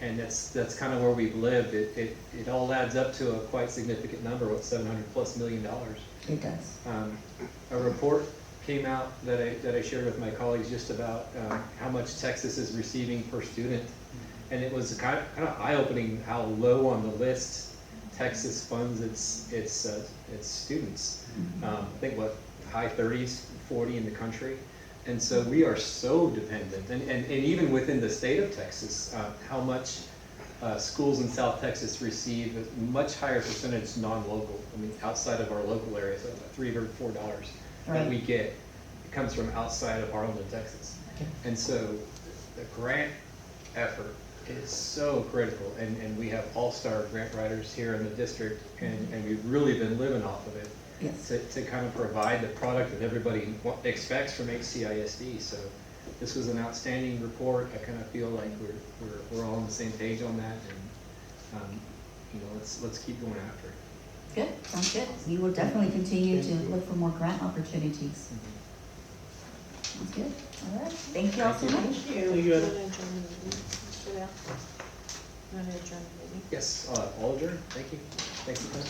[SPEAKER 9] And that's kind of where we've lived. It all adds up to a quite significant number, $700+ million.
[SPEAKER 2] It does.
[SPEAKER 9] A report came out that I shared with my colleagues just about how much Texas is receiving per student, and it was kind of eye-opening how low on the list Texas funds its students. I think high 30s, 40 in the country, and so we are so dependent. And even within the state of Texas, how much schools in South Texas receive a much higher percentage non-local. I mean, outside of our local area, so about $3 or $4 that we get, it comes from outside of Arlington, Texas. And so the grant effort is so critical, and we have all-star grant writers here in the district, and we've really been living off of it to kind of provide the product that everybody expects from HCISD. So this was an outstanding report. I kind of feel like we're all on the same page on that, and you know, let's keep going after it.
[SPEAKER 2] Good, sounds good. We will definitely continue to look for more grant opportunities. Sounds good. All right. Thank you all so much.
[SPEAKER 7] Thank you.
[SPEAKER 9] Yes, all adjourned. Thank you. Thank you, Ken.